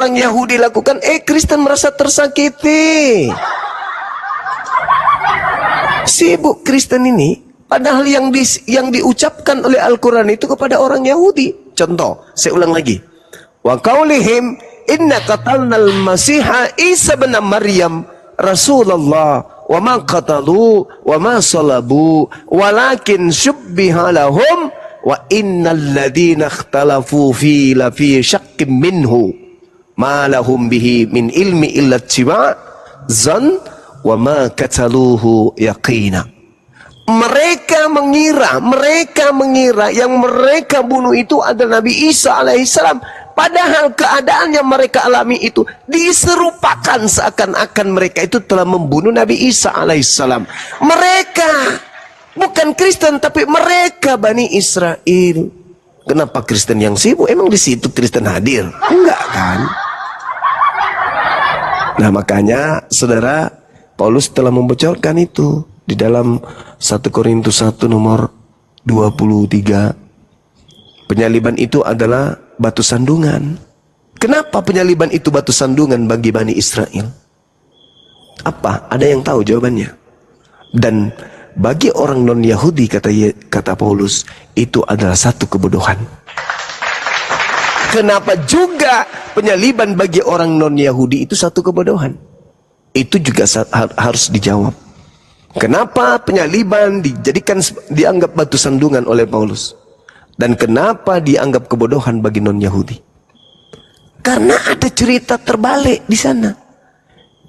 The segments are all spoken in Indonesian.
orang Yahudi lakukan, Kristen merasa tersakiti. Sibuk Kristen ini, padahal yang diucapkan oleh Al-Quran itu kepada orang Yahudi. Contoh, saya ulang lagi. Wa qaulihim inna qatalnal masiha Isa bin Maryam Rasulullah wa ma qatalu wa ma salabu walakin syubbiha lahum wa innal ladina ikhtalafu fi syakkim minhu ma lahum bihi min ilmi illa ittiba' zan wa ma qataluhu yaqina. Mereka mengira yang mereka bunuh itu adalah Nabi Isa alaihissalam, padahal keadaan yang mereka alami itu diserupakan seakan-akan mereka itu telah membunuh Nabi Isa alaihissalam. Mereka bukan Kristen, tapi mereka Bani Israel. Kenapa Kristen yang sibuk? Emang di situ Kristen hadir? Enggak kan? Nah, makanya saudara, Paulus telah membocorkan itu di dalam 1 Korintus 1 nomor 23. Penyaliban itu adalah batu sandungan. Kenapa penyaliban itu batu sandungan bagi Bani Israel? Apa? Ada yang tahu jawabannya? Dan bagi orang non-Yahudi, kata Paulus, itu adalah satu kebodohan. Kenapa juga penyaliban bagi orang non-Yahudi itu satu kebodohan? Itu juga harus dijawab. Kenapa penyaliban dianggap batu sandungan oleh Paulus? Dan kenapa dianggap kebodohan bagi non-Yahudi? Karena ada cerita terbalik di sana.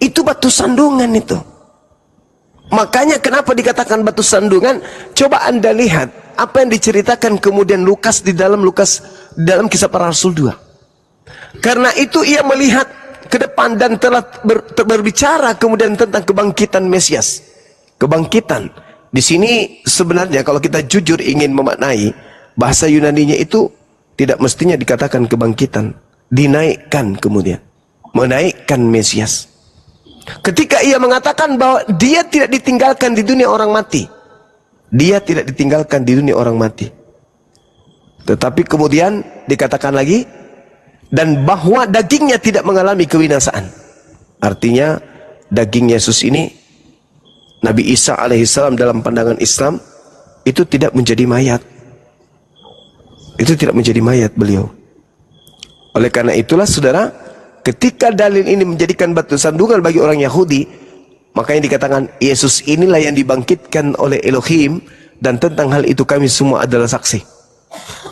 Itu batu sandungan itu. Makanya kenapa dikatakan batu sandungan? Coba Anda lihat apa yang diceritakan kemudian Lukas di dalam Kisah Para Rasul 2. Karena itu ia melihat ke depan dan telah berbicara kemudian tentang kebangkitan Mesias. Kebangkitan. Di sini sebenarnya kalau kita jujur ingin memaknai, bahasa Yunaninya itu tidak mestinya dikatakan kebangkitan. Dinaikkan kemudian. Menaikkan Mesias. Ketika ia mengatakan bahwa dia tidak ditinggalkan di dunia orang mati. Dia tidak ditinggalkan di dunia orang mati. Tetapi kemudian dikatakan lagi, dan bahwa dagingnya tidak mengalami kebinasaan. Artinya daging Yesus ini, Nabi Isa alaihissalam dalam pandangan Islam, itu tidak menjadi mayat. Itu tidak menjadi mayat beliau. Oleh karena itulah saudara, ketika dalil ini menjadikan batu sandungan bagi orang Yahudi, makanya dikatakan Yesus inilah yang dibangkitkan oleh Elohim, dan tentang hal itu kami semua adalah saksi.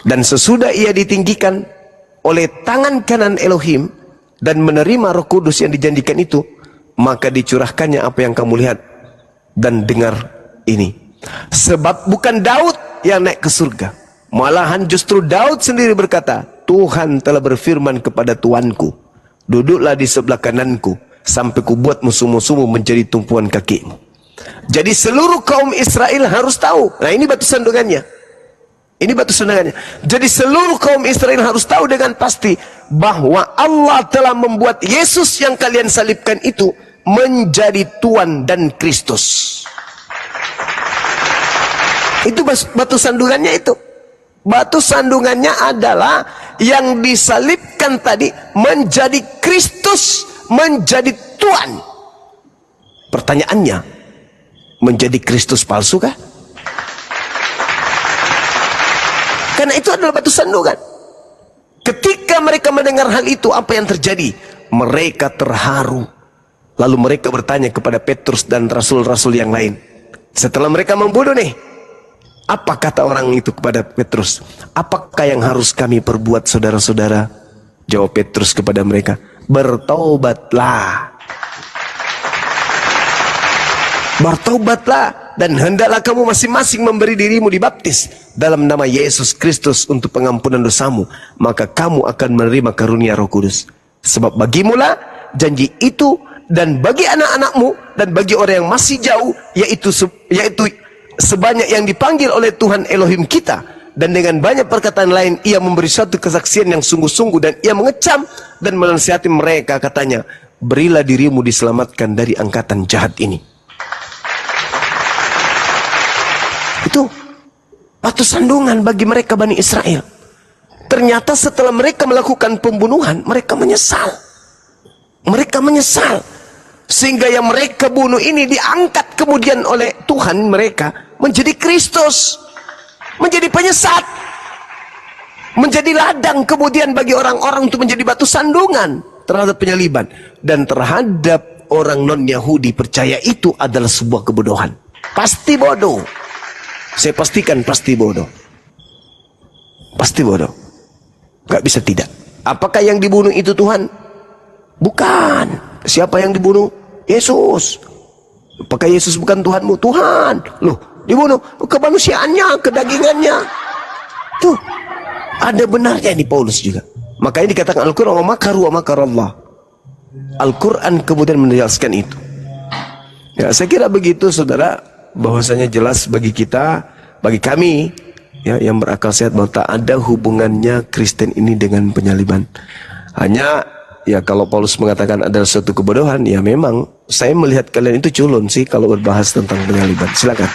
Dan sesudah ia ditinggikan oleh tangan kanan Elohim dan menerima Roh Kudus yang dijanjikan itu, maka dicurahkannya apa yang kamu lihat dan dengar ini. Sebab bukan Daud yang naik ke surga, malahan justru Daud sendiri berkata, Tuhan telah berfirman kepada Tuanku, duduklah di sebelah kananku sampai kubuat musuh-musuhmu menjadi tumpuan kakimu. Jadi seluruh kaum Israel harus tahu. Nah, ini batu sandungannya. Ini batu sandungannya. Jadi seluruh kaum Israel harus tahu dengan pasti bahwa Allah telah membuat Yesus yang kalian salibkan itu menjadi Tuhan dan Kristus. Itu batu sandungannya itu. Batu sandungannya adalah yang disalibkan tadi menjadi Kristus, menjadi Tuhan. Pertanyaannya, menjadi Kristus palsu kah? Karena itu adalah batu sandungan. Ketika mereka mendengar hal itu, apa yang terjadi? Mereka terharu. Lalu mereka bertanya kepada Petrus dan rasul-rasul yang lain. Setelah mereka membunuh nih, apa kata orang itu kepada Petrus? Apakah yang harus kami perbuat, saudara-saudara? Jawab Petrus kepada mereka, bertaubatlah. Bertaubatlah, dan hendaklah kamu masing-masing memberi dirimu dibaptis dalam nama Yesus Kristus untuk pengampunan dosamu, maka kamu akan menerima karunia Roh Kudus. Sebab bagimulah janji itu, dan bagi anak-anakmu, dan bagi orang yang masih jauh, yaitu sebanyak yang dipanggil oleh Tuhan Elohim kita. Dan dengan banyak perkataan lain ia memberi suatu kesaksian yang sungguh-sungguh, dan ia mengecam dan menasihati mereka, katanya, berilah dirimu diselamatkan dari angkatan jahat ini. Itu batu sandungan bagi mereka Bani Israel. Ternyata setelah mereka melakukan pembunuhan, mereka menyesal. Mereka menyesal. Sehingga yang mereka bunuh ini diangkat kemudian oleh Tuhan mereka menjadi Kristus, menjadi penyesat, menjadi ladang kemudian bagi orang-orang untuk menjadi batu sandungan terhadap penyaliban. Dan terhadap orang non-Yahudi percaya itu adalah sebuah kebodohan. Pasti bodoh. Saya pastikan pasti bodoh. Pasti bodoh. Gak bisa tidak. Apakah yang dibunuh itu Tuhan? Bukan. Siapa yang dibunuh? Yesus. Apakah Yesus bukan Tuhanmu? Tuhan. Loh, dibunuh kemanusiaannya, kedagingannya. Tuh, ada benarnya ini Paulus juga. Makanya dikatakan Al-Quran wa makaru wa makarallah. Al-Quran kemudian menjelaskan itu. Ya, saya kira begitu saudara, bahwasanya jelas bagi kita, bagi kami ya, yang berakal sehat, bahwa tak ada hubungannya Kristen ini dengan penyaliban. Hanya ya kalau Paulus mengatakan adalah suatu kebodohan, ya memang saya melihat kalian itu culun sih kalau berbahas tentang penyaliban. Silakan.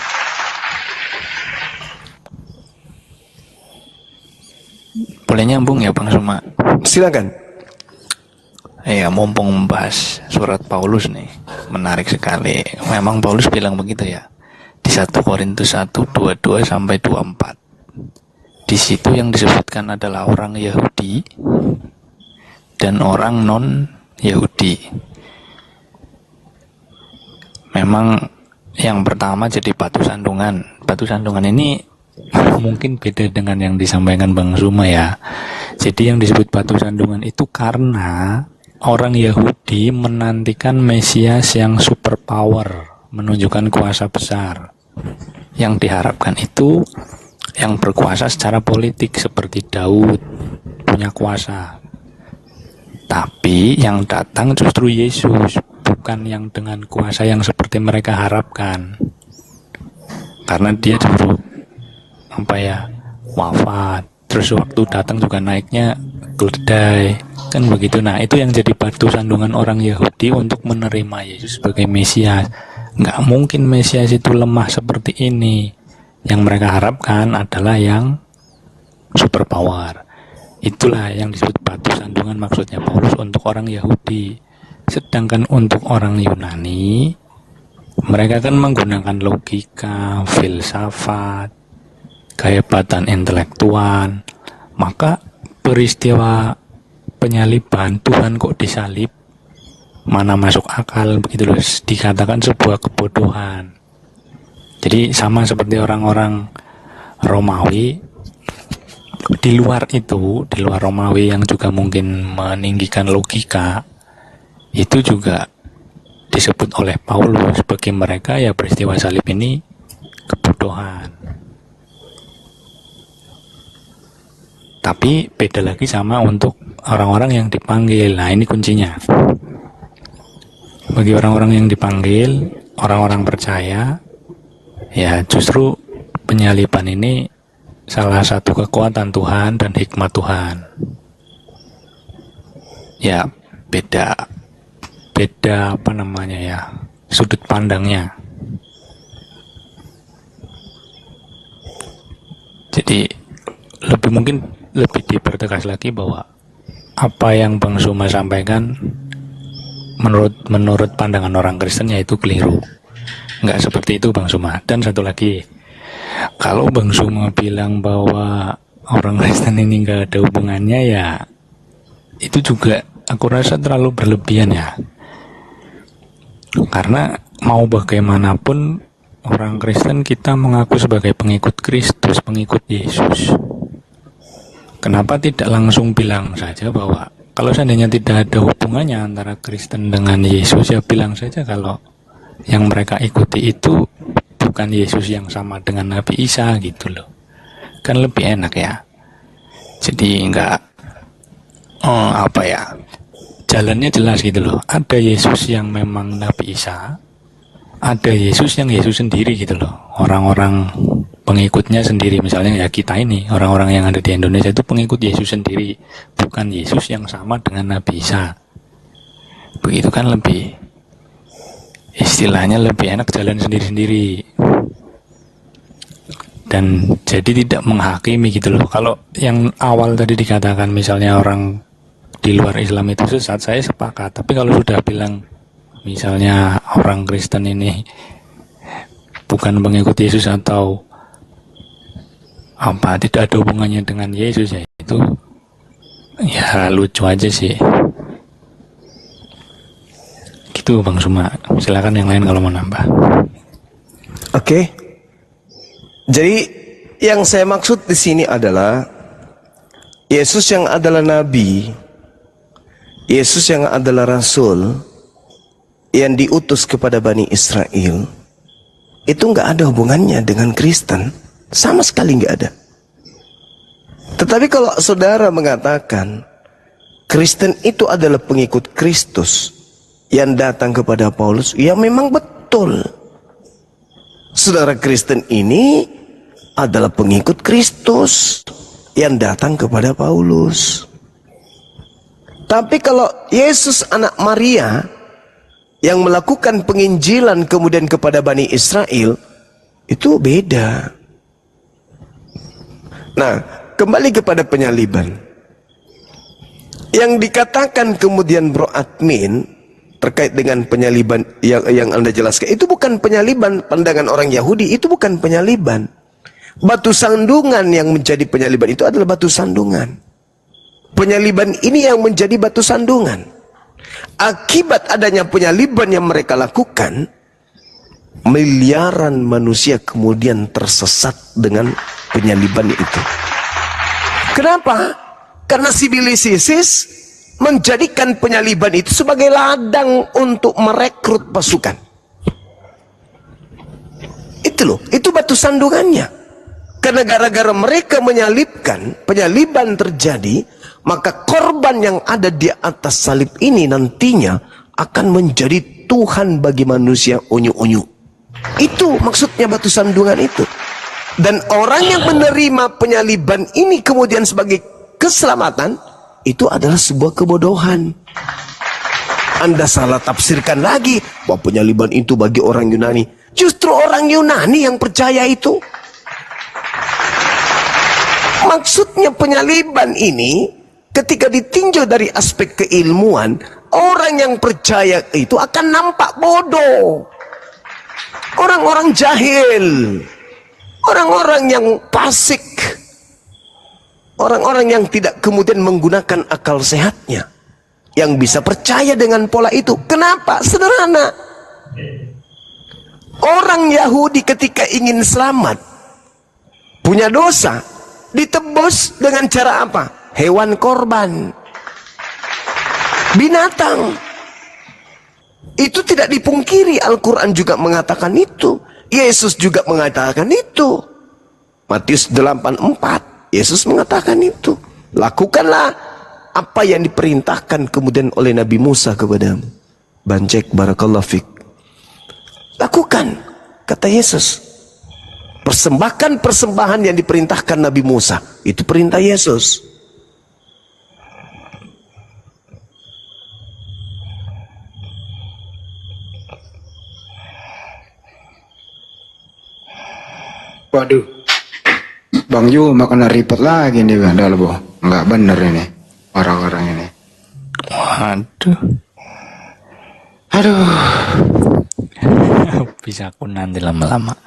Boleh nyambung ya Bang Suma? Silakan. Ya, mumpung membahas surat Paulus nih, menarik sekali. Memang Paulus bilang begitu ya. Di 1 Korintus 1:22 sampai 24. Di situ yang disebutkan adalah orang Yahudi dan orang non-Yahudi. Memang yang pertama jadi batu sandungan. Batu sandungan ini mungkin beda dengan yang disampaikan Bang Suma ya. Jadi yang disebut batu sandungan itu karena orang Yahudi menantikan Mesias yang superpower, menunjukkan kuasa besar. Yang diharapkan itu yang berkuasa secara politik seperti Daud, punya kuasa. Tapi yang datang justru Yesus, bukan yang dengan kuasa yang seperti mereka harapkan. Karena dia dulu wafat, terus waktu datang juga naiknya keledai, kan begitu. Nah, itu yang jadi batu sandungan orang Yahudi untuk menerima Yesus sebagai Mesias. Nggak mungkin Mesias itu lemah seperti ini. Yang mereka harapkan adalah yang superpower. Itulah yang disebut batu sandungan maksudnya Paulus untuk orang Yahudi. Sedangkan untuk orang Yunani, mereka kan menggunakan logika, filsafat, kehebatan intelektual. Maka peristiwa penyaliban, Tuhan kok disalib, mana masuk akal, begitu loh, dikatakan sebuah kebodohan. Jadi sama seperti orang-orang Romawi, di luar Romawi yang juga mungkin meninggikan logika, itu juga disebut oleh Paulus, bagi mereka ya peristiwa salib ini kebodohan. Tapi beda lagi sama untuk orang-orang yang dipanggil. Nah, ini kuncinya. Bagi orang-orang yang dipanggil, orang-orang percaya, ya justru penyaliban ini salah satu kekuatan Tuhan dan hikmat Tuhan. Ya, beda sudut pandangnya. Jadi lebih dipertegas lagi bahwa apa yang Bang Suma sampaikan menurut pandangan orang Kristen yaitu keliru. Nggak seperti itu Bang Suma. Dan satu lagi, kalau Bang Suma bilang bahwa orang Kristen ini nggak ada hubungannya, ya itu juga aku rasa terlalu berlebihan ya. Karena mau bagaimanapun orang Kristen kita mengaku sebagai pengikut Kristus, pengikut Yesus. Kenapa tidak langsung bilang saja bahwa kalau seandainya tidak ada hubungannya antara Kristen dengan Yesus, ya bilang saja kalau yang mereka ikuti itu bukan Yesus yang sama dengan Nabi Isa gitu loh. Kan lebih enak ya. Jadi enggak jalannya jelas gitu loh. Ada Yesus yang memang Nabi Isa, ada Yesus yang Yesus sendiri gitu loh. Orang-orang pengikutnya sendiri, misalnya ya kita ini, orang-orang yang ada di Indonesia itu pengikut Yesus sendiri, bukan Yesus yang sama dengan Nabi Isa. Begitu kan lebih, istilahnya lebih enak jalan sendiri-sendiri. Dan jadi tidak menghakimi gitu loh. Kalau yang awal tadi dikatakan misalnya orang di luar Islam itu sesat, saya sepakat. Tapi kalau sudah bilang misalnya orang Kristen ini bukan pengikut Yesus atau apa, tidak ada hubungannya dengan Yesus, ya itu ya lucu aja sih. Gitu Bang Suma. Silakan yang lain kalau mau nambah. Oke. Jadi yang saya maksud di sini adalah Yesus yang adalah nabi, Yesus yang adalah rasul yang diutus kepada Bani Israel, itu nggak ada hubungannya dengan Kristen, sama sekali nggak ada. Tetapi kalau saudara mengatakan Kristen itu adalah pengikut Kristus yang datang kepada Paulus, ya memang betul. Saudara Kristen ini adalah pengikut Kristus yang datang kepada Paulus. Tapi kalau Yesus anak Maria yang melakukan penginjilan kemudian kepada Bani Israel, itu beda. Nah, kembali kepada penyaliban. Yang dikatakan kemudian Bro Admin terkait dengan penyaliban yang Anda jelaskan, itu bukan penyaliban pandangan orang Yahudi, itu bukan penyaliban. Batu sandungan yang menjadi penyaliban itu adalah batu sandungan. Penyaliban ini yang menjadi batu sandungan. Akibat adanya penyaliban yang mereka lakukan, miliaran manusia kemudian tersesat dengan penyaliban itu. Kenapa? Karena sivilisasi menjadikan penyaliban itu sebagai ladang untuk merekrut pasukan. Itu loh, itu batu sandungannya. Karena gara-gara mereka menyalibkan, penyaliban terjadi, maka korban yang ada di atas salib ini nantinya akan menjadi Tuhan bagi manusia unyu-unyu. Itu maksudnya batu sandungan itu. Dan orang yang menerima penyaliban ini kemudian sebagai keselamatan, itu adalah sebuah kebodohan. Anda salah tafsirkan lagi bahwa penyaliban itu bagi orang Yunani. Justru orang Yunani yang percaya itu. Maksudnya penyaliban ini ketika ditinjau dari aspek keilmuan, orang yang percaya itu akan nampak bodoh. Orang-orang jahil, orang-orang yang fasik, orang-orang yang tidak kemudian menggunakan akal sehatnya, yang bisa percaya dengan pola itu. Kenapa? Sederhana. Orang Yahudi ketika ingin selamat, punya dosa, ditebus dengan cara apa? Hewan korban, binatang. Itu tidak dipungkiri, Al-Quran juga mengatakan itu, Yesus juga mengatakan itu. Matius 8:4, Yesus mengatakan itu. Lakukanlah apa yang diperintahkan kemudian oleh Nabi Musa kepadamu. Bancek barakallahu fik. Lakukan, kata Yesus. Persembahkan persembahan yang diperintahkan Nabi Musa. Itu perintah Yesus. Waduh, Bang Yu makan ribet lagi nih Bang Dalbo. Nggak bener ini orang-orang ini. Waduh. Aduh. Bisa aku nanti lama-lama.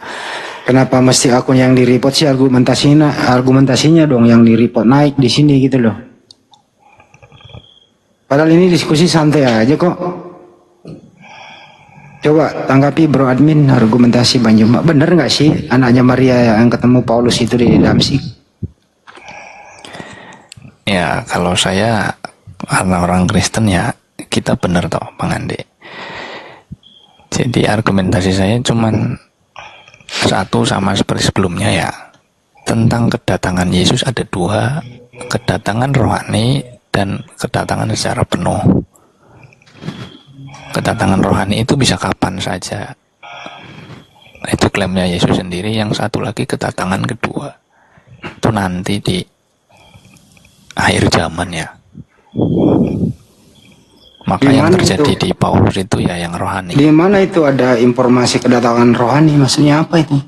Kenapa mesti akun yang di-report sih, argumentasinya dong yang di-report naik di sini gitu loh. Padahal ini diskusi santai aja kok. Coba tanggapi Bro Admin argumentasi Bang Juma. Bener nggak sih anaknya Maria yang ketemu Paulus itu di Damsik? Ya kalau saya karena orang Kristen ya kita bener toh Bang Andi. Jadi argumentasi saya cuman satu sama seperti sebelumnya ya. Tentang kedatangan Yesus ada dua, kedatangan rohani dan kedatangan secara penuh. Kedatangan rohani itu bisa kapan saja. Itu klaimnya Yesus sendiri. Yang satu lagi kedatangan kedua. Itu nanti di akhir zaman ya. Maka yang terjadi itu? Di Paulus itu ya yang rohani. Di mana itu ada informasi kedatangan rohani? Maksudnya apa itu?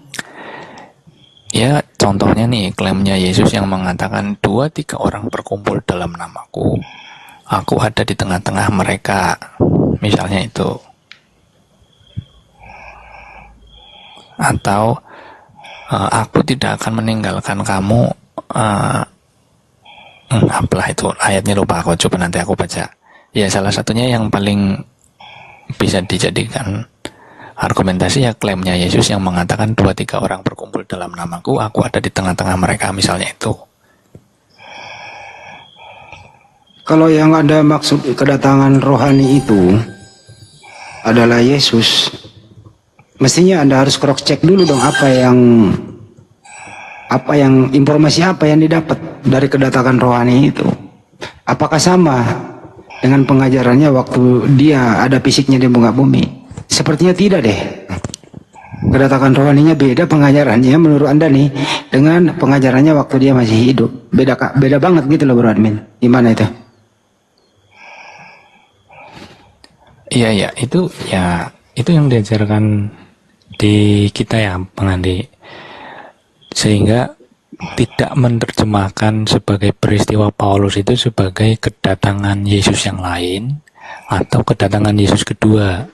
Ya contohnya nih klaimnya Yesus yang mengatakan 2-3 orang berkumpul dalam namaku, aku ada di tengah-tengah mereka, misalnya itu. Atau aku tidak akan meninggalkan kamu, apalah itu ayatnya, lupa aku, coba nanti aku baca. Ya salah satunya yang paling bisa dijadikan argumentasi ya klaimnya Yesus yang mengatakan 2-3 orang berkumpul dalam namaku, aku ada di tengah-tengah mereka, misalnya itu. Kalau yang ada maksud kedatangan rohani itu adalah Yesus, mestinya Anda harus cross check dulu dong informasi apa yang didapat dari kedatangan rohani itu. Apakah sama dengan pengajarannya waktu dia ada fisiknya di muka bumi? Sepertinya tidak deh. Kedatangan rohaninya beda pengajarannya menurut Anda nih dengan pengajarannya waktu dia masih hidup. Beda banget gitu loh Bro Admin. Gimana itu? Iya, itu yang diajarkan di kita ya, Bang Andi. Sehingga tidak menerjemahkan sebagai peristiwa Paulus itu sebagai kedatangan Yesus yang lain atau kedatangan Yesus kedua.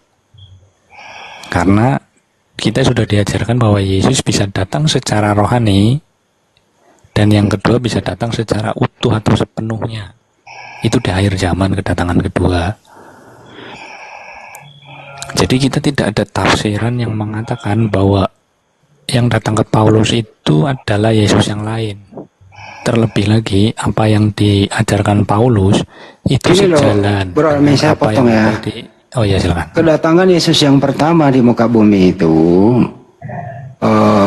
Karena kita sudah diajarkan bahwa Yesus bisa datang secara rohani dan yang kedua bisa datang secara utuh atau sepenuhnya. Itu di akhir zaman kedatangan kedua. Jadi kita tidak ada tafsiran yang mengatakan bahwa yang datang ke Paulus itu adalah Yesus yang lain. Terlebih lagi apa yang diajarkan Paulus itu Ini sejalan. Bro, saya potong ya. Oh ya, silakan. Kedatangan Yesus yang pertama di muka bumi itu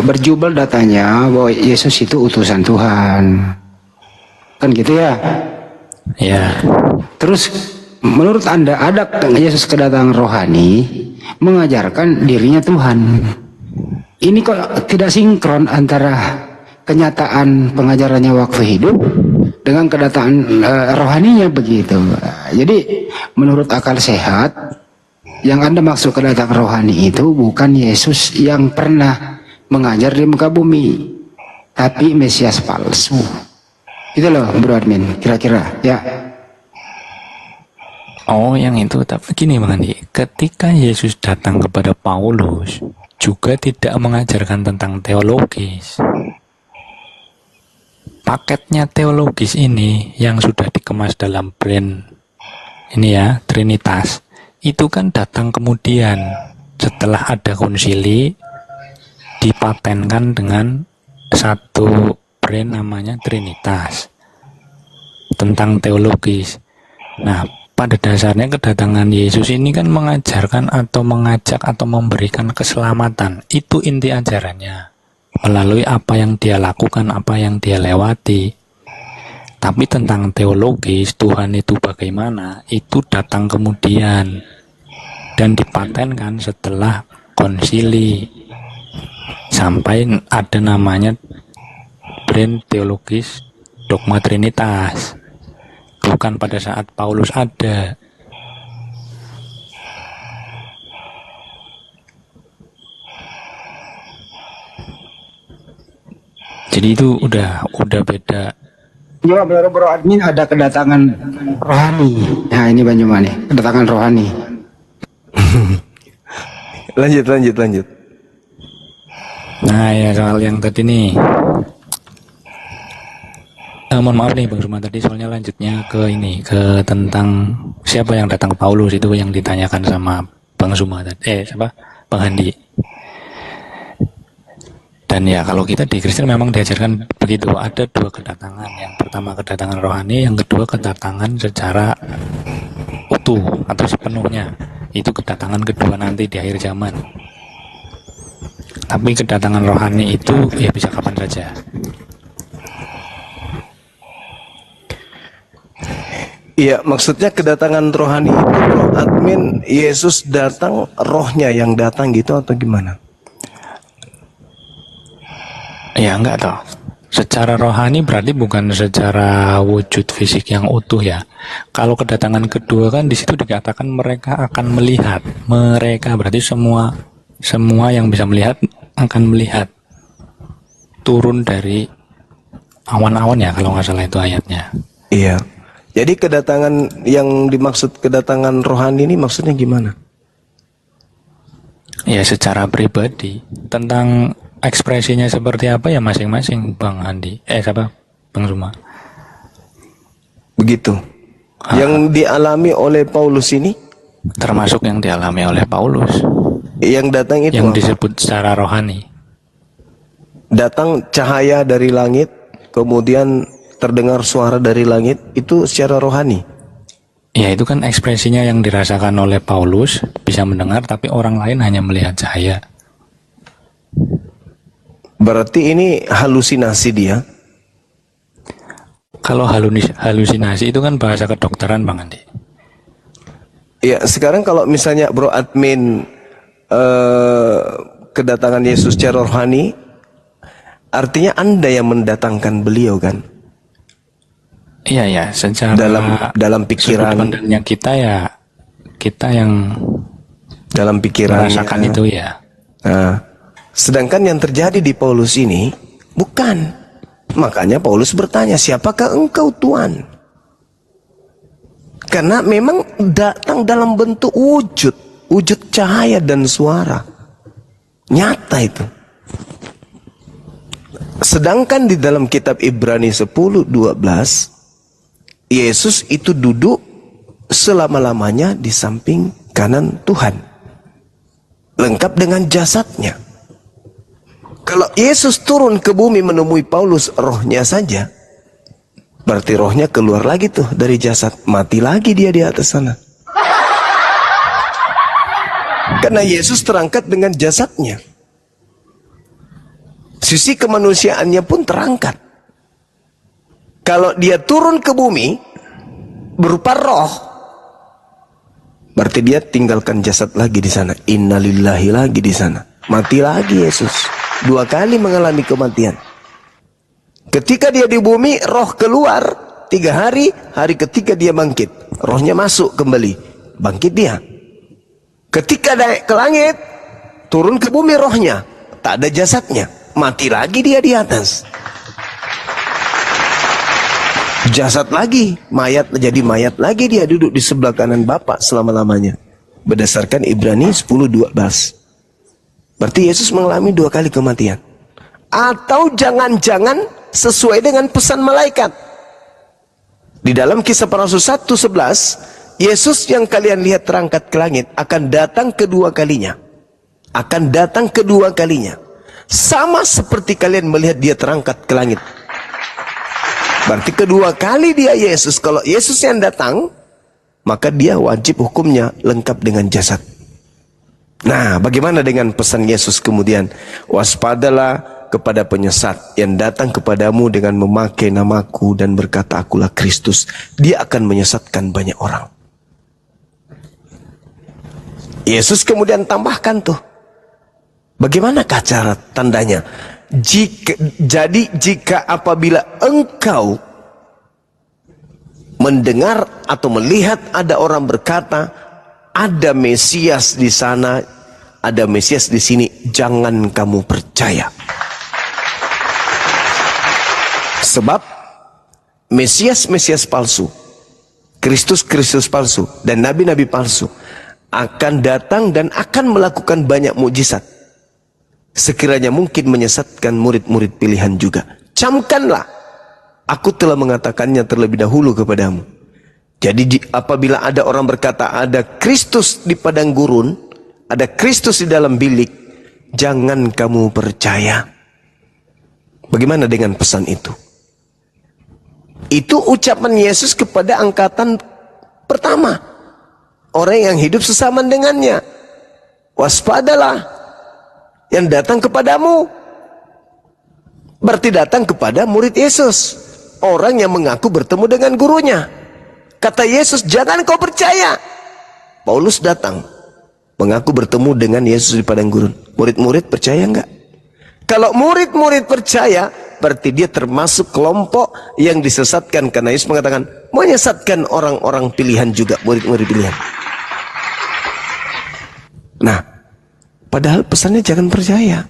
berjubel datanya bahwa Yesus itu utusan Tuhan. Kan gitu ya? Ya. Terus menurut Anda ada Yesus kedatangan rohani mengajarkan dirinya Tuhan. Ini kok tidak sinkron antara kenyataan pengajarannya waktu hidup dengan kedatangan rohaninya begitu. Jadi menurut akal sehat yang Anda maksud kedatangan rohani itu bukan Yesus yang pernah mengajar di muka bumi, tapi Mesias palsu. Itu loh Bro Admin, kira-kira ya. Oh, yang itu. Tapi gini Bang Andi, ketika Yesus datang kepada Paulus juga tidak mengajarkan tentang teologis. Paketnya teologis ini yang sudah dikemas dalam brand ini ya, Trinitas, itu kan datang kemudian setelah ada konsili, dipatenkan dengan satu brand namanya Trinitas tentang teologis. Nah, pada dasarnya kedatangan Yesus ini kan mengajarkan atau mengajak atau memberikan keselamatan. Itu inti ajarannya. Melalui apa yang dia lakukan, apa yang dia lewati. Tapi tentang teologis, Tuhan itu bagaimana, itu datang kemudian. Dan dipatenkan setelah konsili. Sampai ada namanya brand teologis dogma Trinitas. Bukan pada saat Paulus ada. Jadi itu udah beda. Ya, Bro Admin ada kedatangan rohani. Nah ini Banyumas nih, kedatangan rohani. Lanjut. Nah ya, soal yang tadi nih. Mohon maaf nih Bang Suma, tadi soalnya lanjutnya ke ini, ke tentang siapa yang datang ke Paulus, itu yang ditanyakan sama Bang Suma tadi, Bang Handi. Dan ya kalau kita di Kristen memang diajarkan begitu, ada dua kedatangan. Yang pertama kedatangan rohani, yang kedua kedatangan secara utuh atau sepenuhnya. Itu kedatangan kedua nanti di akhir zaman. Tapi kedatangan rohani itu ya bisa kapan saja. Iya, maksudnya kedatangan rohani itu Bro Admin, Yesus datang, rohnya yang datang gitu atau gimana? Ya enggak toh. Secara rohani berarti bukan secara wujud fisik yang utuh ya. Kalau kedatangan kedua kan di situ dikatakan mereka akan melihat. Mereka berarti semua yang bisa melihat akan melihat. Turun dari awan-awan ya kalau nggak salah itu ayatnya. Iya. Jadi kedatangan yang dimaksud kedatangan rohani ini maksudnya gimana? Ya secara pribadi. Tentang ekspresinya seperti apa ya masing-masing Bang Andi. Siapa? Bang Suma. Begitu. Yang dialami oleh Paulus ini, Termasuk yang dialami oleh Paulus. yang datang itu Yang apa? disebut secara rohani. Datang cahaya dari langit, kemudian terdengar suara dari langit, itu secara rohani. Ya itu kan ekspresinya yang dirasakan oleh Paulus, bisa mendengar tapi orang lain hanya melihat cahaya. Berarti ini halusinasi dia. Kalau halusinasi itu kan bahasa kedokteran Bang Andi. Ya, sekarang kalau misalnya Bro Admin kedatangan Yesus secara rohani, artinya Anda yang mendatangkan beliau kan? Iya ya, secara Dalam pikiran, sudut pandangnya kita yang dalam pikiran merasakan itu ya. Nah, sedangkan yang terjadi di Paulus ini bukan. Makanya Paulus bertanya, siapakah engkau Tuhan? Karena memang datang dalam bentuk wujud cahaya dan suara. Nyata itu. Sedangkan di dalam kitab Ibrani 10:12, Yesus itu duduk selama-lamanya di samping kanan Tuhan. Lengkap dengan jasadnya. Kalau Yesus turun ke bumi menemui Paulus rohnya saja, berarti rohnya keluar lagi tuh dari jasad. Mati lagi dia di atas sana. Karena Yesus terangkat dengan jasadnya. Sisi kemanusiaannya pun terangkat. Kalau dia turun ke bumi berupa roh, berarti dia tinggalkan jasad lagi di sana. Innalillahi lagi di sana. Mati lagi Yesus. 2 kali mengalami kematian. Ketika dia di bumi, roh keluar 3 hari, hari ketiga dia bangkit. Rohnya masuk kembali, bangkit dia. Ketika naik ke langit, turun ke bumi rohnya, tak ada jasadnya, mati lagi dia di atas. Jasad lagi, mayat jadi mayat lagi, dia duduk di sebelah kanan Bapa selama-lamanya. Berdasarkan Ibrani 10:12. Berarti Yesus mengalami 2 kali kematian. Atau jangan-jangan sesuai dengan pesan malaikat. Di dalam Kisah Para Rasul 1:11, Yesus yang kalian lihat terangkat ke langit akan datang kedua kalinya. Akan datang kedua kalinya. Sama seperti kalian melihat dia terangkat ke langit. Berarti kedua kali dia Yesus. Kalau Yesus yang datang, maka dia wajib hukumnya lengkap dengan jasad. Nah, bagaimana dengan pesan Yesus kemudian? Waspadalah kepada penyesat yang datang kepadamu dengan memakai namaku dan berkata akulah Kristus. Dia akan menyesatkan banyak orang. Yesus kemudian tambahkan tuh. Bagaimanakah cara tandanya? Jika apabila engkau mendengar atau melihat ada orang berkata, ada Mesias di sana, ada Mesias di sini, jangan kamu percaya. Sebab Mesias palsu, Kristus palsu, dan nabi-nabi palsu akan datang dan akan melakukan banyak mukjizat. Sekiranya mungkin menyesatkan murid-murid pilihan juga. Camkanlah, aku telah mengatakannya terlebih dahulu kepadamu. Jadi apabila ada orang berkata ada Kristus di padang gurun, ada Kristus di dalam bilik, jangan kamu percaya. Bagaimana dengan pesan itu? Itu ucapan Yesus kepada angkatan pertama, orang yang hidup sesama dengannya. Waspadalah yang datang kepadamu. Berarti datang kepada murid Yesus, orang yang mengaku bertemu dengan gurunya. Kata Yesus, jangan kau percaya. Paulus datang, mengaku bertemu dengan Yesus di padang gurun. Murid-murid percaya enggak? Kalau murid-murid percaya, berarti dia termasuk kelompok yang disesatkan. Karena Yesus mengatakan, menyesatkan orang-orang pilihan juga, murid-murid pilihan. Nah, padahal pesannya jangan percaya.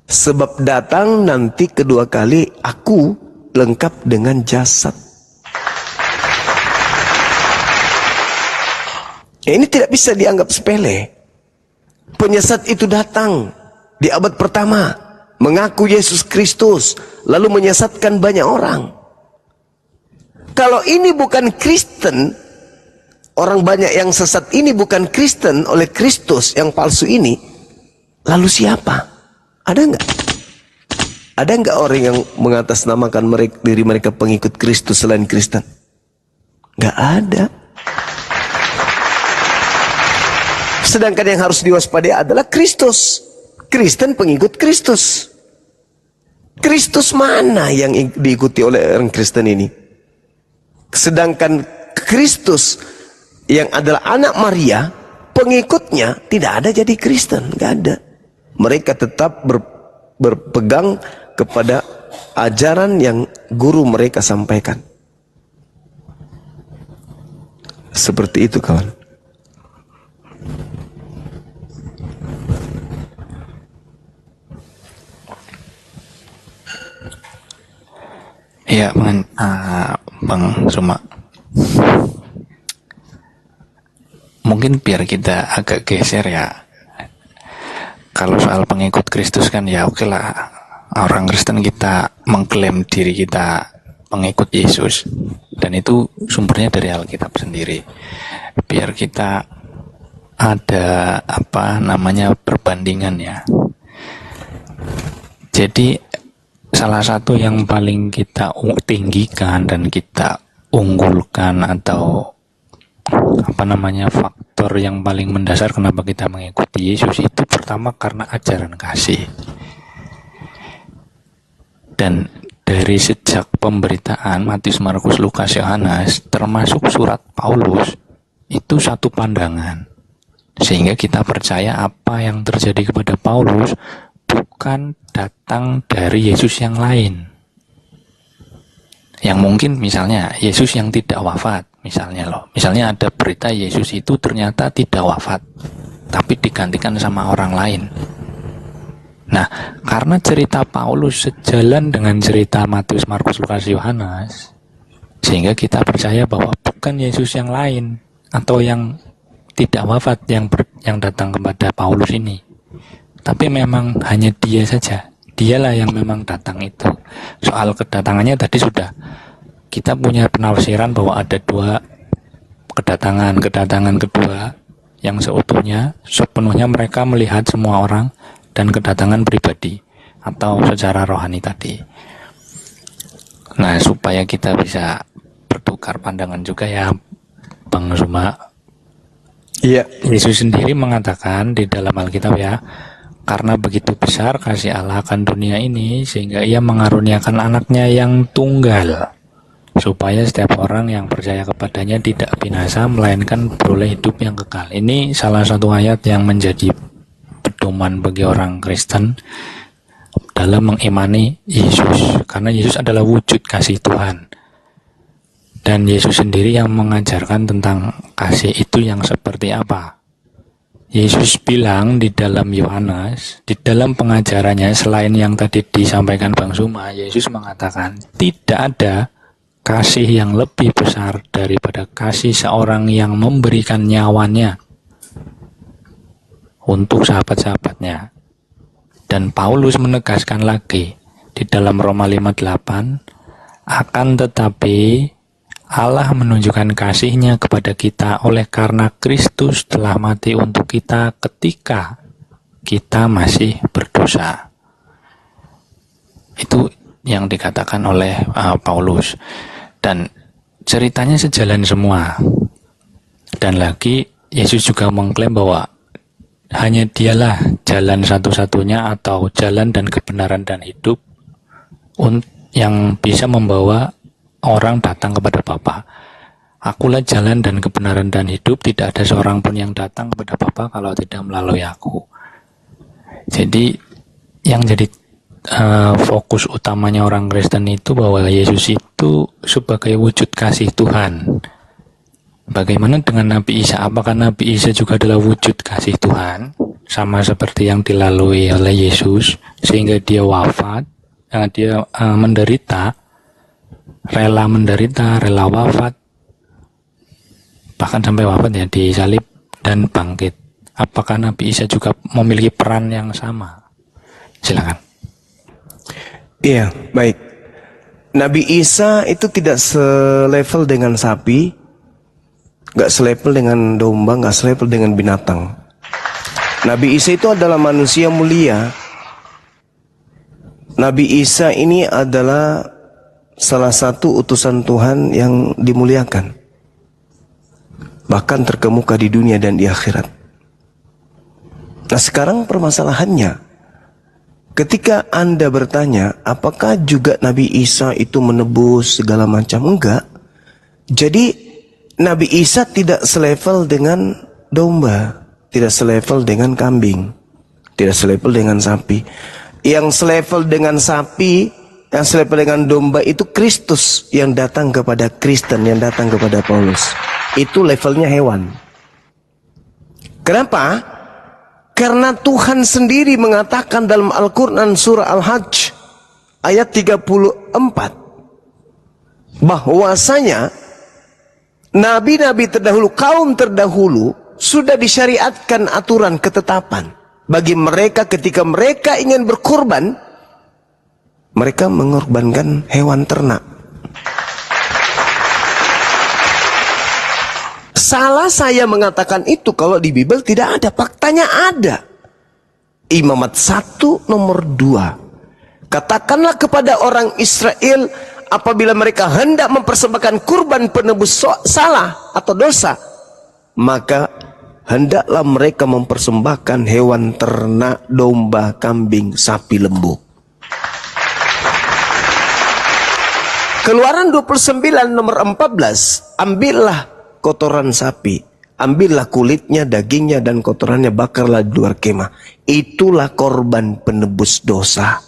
Sebab datang nanti kedua kali, aku lengkap dengan jasad. Ini tidak bisa dianggap sepele. Penyesat itu datang di abad pertama, mengaku Yesus Kristus, lalu menyesatkan banyak orang. Kalau ini bukan Kristen, orang banyak yang sesat ini bukan Kristen oleh Kristus yang palsu ini, lalu siapa? Ada enggak? Ada enggak orang yang mengatasnamakan diri mereka pengikut Kristus selain Kristen? Enggak ada. Sedangkan yang harus diwaspadai adalah Kristus. Kristen pengikut Kristus. Kristus mana yang diikuti oleh orang Kristen ini? Sedangkan Kristus yang adalah anak Maria, pengikutnya tidak ada jadi Kristen, nggak ada. Mereka tetap berpegang kepada ajaran yang guru mereka sampaikan. Seperti itu, kawan. Ya, Bang Suma. Mungkin biar kita agak geser ya. Kalau soal pengikut Kristus kan ya oke lah. Orang Kristen kita mengklaim diri kita pengikut Yesus. Dan itu sumbernya dari Alkitab sendiri. Biar kita ada perbandingan ya. Jadi salah satu yang paling kita tinggikan dan kita unggulkan atau faktor yang paling mendasar kenapa kita mengikuti Yesus itu pertama karena ajaran kasih. Dan dari sejak pemberitaan Matius, Markus, Lukas, Yohanes termasuk surat Paulus itu satu pandangan. Sehingga kita percaya apa yang terjadi kepada Paulus bukan datang dari Yesus yang lain. Yang mungkin misalnya Yesus yang tidak wafat, misalnya ada berita Yesus itu ternyata tidak wafat, tapi digantikan sama orang lain. Nah, karena cerita Paulus sejalan dengan cerita Matius, Markus, Lukas, Yohanes, sehingga kita percaya bahwa bukan Yesus yang lain atau yang tidak wafat yang datang kepada Paulus ini. Tapi memang hanya dia saja. Dialah yang memang datang itu. Soal kedatangannya tadi sudah kita punya penafsiran bahwa ada dua kedatangan. Kedatangan kedua yang sepenuhnya mereka melihat semua orang, dan kedatangan pribadi atau secara rohani tadi. Nah, supaya kita bisa bertukar pandangan juga ya, Bang Suma. Iya. Yesus sendiri mengatakan di dalam Alkitab ya, karena begitu besar kasih Allah akan dunia ini sehingga ia mengaruniakan anaknya yang tunggal, supaya setiap orang yang percaya kepadanya tidak binasa melainkan beroleh hidup yang kekal. Ini salah satu ayat yang menjadi pedoman bagi orang Kristen dalam mengimani Yesus, karena Yesus adalah wujud kasih Tuhan. Dan Yesus sendiri yang mengajarkan tentang kasih itu yang seperti apa. Yesus bilang di dalam Yohanes, di dalam pengajarannya, selain yang tadi disampaikan Bang Suma, Yesus mengatakan tidak ada kasih yang lebih besar daripada kasih seorang yang memberikan nyawanya untuk sahabat-sahabatnya. Dan Paulus menegaskan lagi di dalam Roma 5:8, akan tetapi Allah menunjukkan kasih-Nya kepada kita oleh karena Kristus telah mati untuk kita ketika kita masih berdosa. Itu yang dikatakan oleh Paulus. Dan ceritanya sejalan semua. Dan lagi Yesus juga mengklaim bahwa hanya dialah jalan satu-satunya atau jalan dan kebenaran dan hidup yang bisa membawa orang datang kepada Bapa. Akulah jalan dan kebenaran dan hidup, tidak ada seorang pun yang datang kepada Bapa kalau tidak melalui aku. Jadi yang jadi fokus utamanya orang Kristen itu bahwa Yesus itu sebagai wujud kasih Tuhan. Bagaimana dengan Nabi Isa? Apakah Nabi Isa juga adalah wujud kasih Tuhan? Sama seperti yang dilalui oleh Yesus, sehingga dia wafat, dia menderita, rela wafat, bahkan sampai wafat ya, disalib dan bangkit. Apakah Nabi Isa juga memiliki peran yang sama? Silakan. Iya, baik. Nabi Isa itu tidak selevel dengan sapi, nggak selevel dengan domba, nggak selevel dengan binatang. Nabi Isa itu adalah manusia mulia. Nabi Isa ini adalah salah satu utusan Tuhan yang dimuliakan, bahkan terkemuka di dunia dan di akhirat. Nah, sekarang permasalahannya, ketika Anda bertanya, apakah juga Nabi Isa itu menebus segala macam? Enggak. Jadi, Nabi Isa tidak selevel dengan domba, tidak selevel dengan kambing, tidak selevel dengan sapi. Yang selevel dengan sapi, yang selevel dengan domba itu Kristus yang datang kepada Kristen, yang datang kepada Paulus. Itu levelnya hewan. Kenapa? Karena Tuhan sendiri mengatakan dalam Al-Quran surah Al-Hajj ayat 34 bahwasanya nabi-nabi terdahulu, kaum terdahulu sudah disyariatkan aturan ketetapan bagi mereka ketika mereka ingin berkorban, mereka mengorbankan hewan ternak. Salah saya mengatakan itu kalau di Bible tidak ada. Faktanya ada. Imamat 1 nomor 2. Katakanlah kepada orang Israel apabila mereka hendak mempersembahkan kurban penebus salah atau dosa, maka hendaklah mereka mempersembahkan hewan ternak, domba, kambing, sapi, lembu. Keluaran 29 nomor 14, ambillah kotoran sapi, ambillah kulitnya, dagingnya, dan kotorannya, bakarlah di luar kemah. Itulah korban penebus dosa.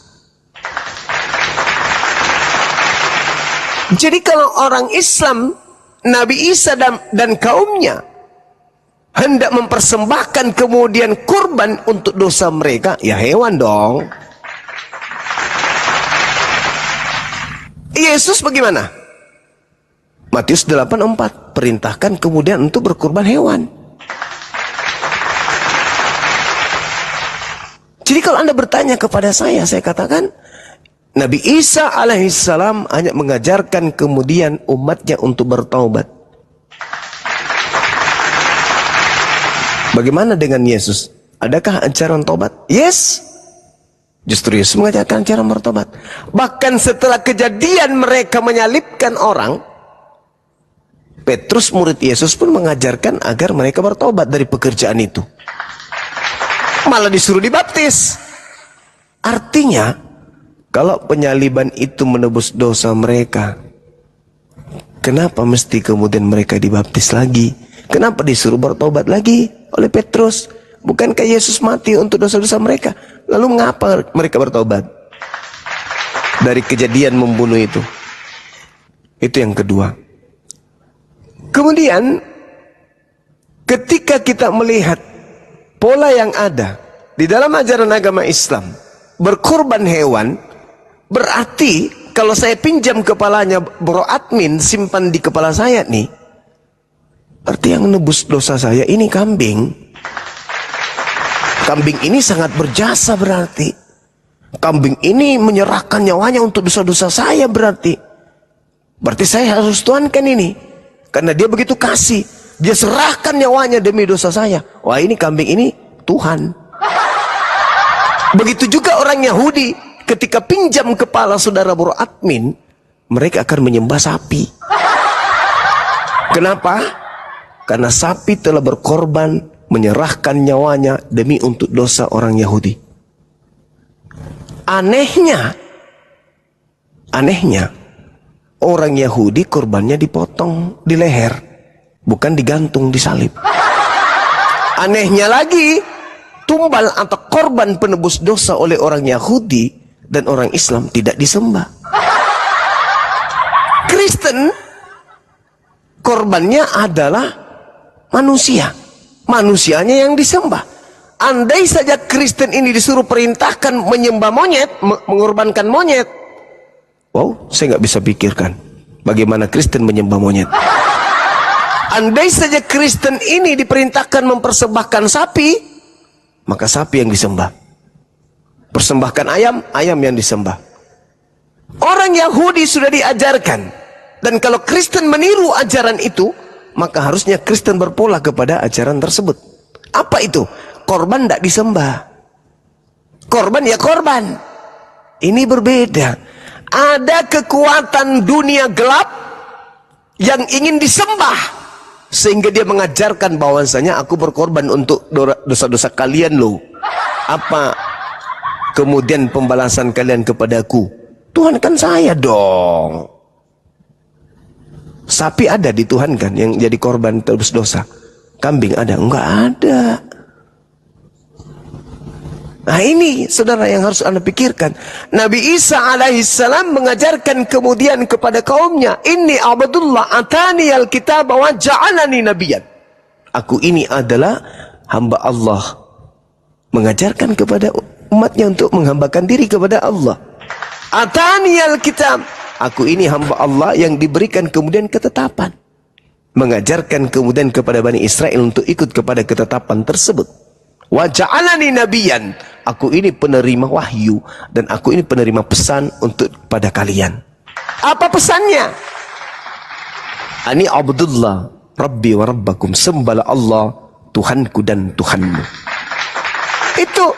Jadi kalau orang Islam, Nabi Isa dan kaumnya hendak mempersembahkan kemudian kurban untuk dosa mereka, ya hewan dong. Yesus bagaimana? Matius 8:4, perintahkan kemudian untuk berkurban hewan. Jadi kalau Anda bertanya kepada saya katakan Nabi Isa alaihissalam hanya mengajarkan kemudian umatnya untuk bertaubat. Bagaimana dengan Yesus? Adakah ajaran taubat? Yes. Justru Yesus mengajarkan cara bertobat. Bahkan setelah kejadian mereka menyalibkan orang, Petrus murid Yesus pun mengajarkan agar mereka bertobat dari pekerjaan itu. Malah disuruh dibaptis. Artinya, kalau penyaliban itu menebus dosa mereka, kenapa mesti kemudian mereka dibaptis lagi? Kenapa disuruh bertobat lagi oleh Petrus? Bukankah Yesus mati untuk dosa-dosa mereka? Lalu mengapa mereka bertobat dari kejadian membunuh itu? Itu yang kedua. Kemudian ketika kita melihat pola yang ada di dalam ajaran agama Islam, berkorban hewan berarti kalau saya pinjam kepalanya bro admin, simpan di kepala saya nih, berarti yang nebus dosa saya ini kambing. Kambing ini sangat berjasa berarti. Kambing ini menyerahkan nyawanya untuk dosa-dosa saya berarti. Berarti saya harus tuankan ini. Karena dia begitu kasih, dia serahkan nyawanya demi dosa saya. Wah, ini kambing ini Tuhan. Begitu juga orang Yahudi, ketika pinjam kepala saudara bro admin, mereka akan menyembah sapi. Kenapa? Karena sapi telah berkorban, menyerahkan nyawanya demi untuk dosa orang Yahudi. Anehnya, orang Yahudi korbannya dipotong di leher, bukan digantung di salib. Anehnya lagi, tumbal atau korban penebus dosa oleh orang Yahudi dan orang Islam tidak disembah. Kristen korbannya adalah manusia, manusianya yang disembah. Andai saja Kristen ini disuruh perintahkan menyembah monyet, mengorbankan monyet, wow, saya nggak bisa pikirkan bagaimana Kristen menyembah monyet. Andai saja Kristen ini diperintahkan mempersembahkan sapi, maka sapi yang disembah. Persembahkan ayam, ayam yang disembah. Orang Yahudi sudah diajarkan, dan kalau Kristen meniru ajaran itu, maka harusnya Kristen berpola kepada ajaran tersebut. Apa itu? Korban tidak disembah. Korban ya korban. Ini berbeda. Ada kekuatan dunia gelap yang ingin disembah, sehingga dia mengajarkan bahwasanya aku berkorban untuk dosa-dosa kalian loh. Apa kemudian pembalasan kalian kepadaku? Tuhan kan saya dong. Sapi ada di Tuhan kan yang jadi korban tebus dosa. Kambing ada? Enggak ada. Nah ini saudara yang harus Anda pikirkan. Nabi Isa alaihissalam mengajarkan kemudian kepada kaumnya, Inni abdullah atani alkitab wa ja'alani nabiyan. Aku ini adalah hamba Allah. Mengajarkan kepada umatnya untuk menghambakan diri kepada Allah. Atani alkitab. Aku ini hamba Allah yang diberikan kemudian ketetapan. Mengajarkan kemudian kepada Bani Israel untuk ikut kepada ketetapan tersebut. Wa ja'alani nabiyan. Aku ini penerima wahyu dan aku ini penerima pesan untuk pada kalian. Apa pesannya? Ani abdullah rabbi wa rabbakum. Sembahlah Allah Tuhanku dan Tuhanmu. Itu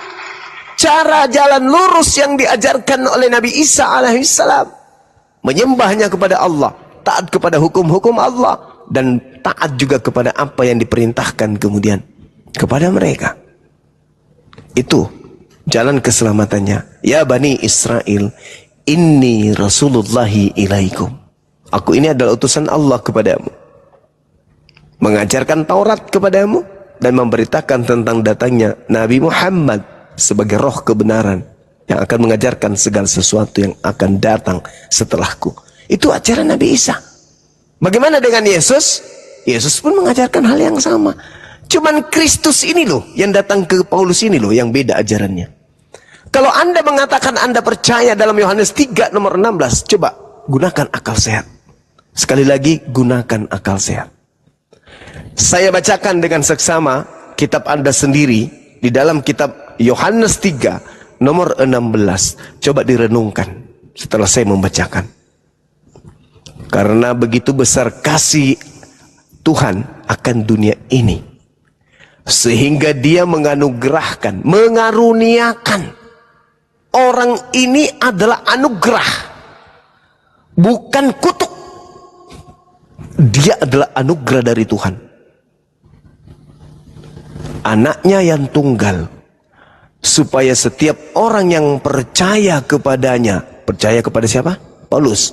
cara jalan lurus yang diajarkan oleh Nabi Isa alaihissalam. Menyembahnya kepada Allah, taat kepada hukum-hukum Allah, dan taat juga kepada apa yang diperintahkan kemudian kepada mereka. Itu jalan keselamatannya. Ya Bani Israel, inni rasulullahi ilaikum. Aku ini adalah utusan Allah kepadamu. Mengajarkan Taurat kepadamu dan memberitakan tentang datangnya Nabi Muhammad sebagai roh kebenaran yang akan mengajarkan segala sesuatu yang akan datang setelahku. Itu ajaran Nabi Isa. Bagaimana dengan Yesus? Yesus pun mengajarkan hal yang sama. Cuman Kristus ini loh yang datang ke Paulus ini loh yang beda ajarannya. Kalau Anda mengatakan Anda percaya dalam Yohanes 3 nomor 16, coba gunakan akal sehat. Sekali lagi, gunakan akal sehat. Saya bacakan dengan seksama kitab Anda sendiri di dalam kitab Yohanes 3 nomor 16. Coba direnungkan setelah saya membacakan. Karena begitu besar kasih Tuhan akan dunia ini, sehingga dia menganugerahkan, mengaruniakan. Orang ini adalah anugerah, bukan kutuk. Dia adalah anugerah dari Tuhan. Anaknya yang tunggal, supaya setiap orang yang percaya kepadanya. Percaya kepada siapa? Paulus.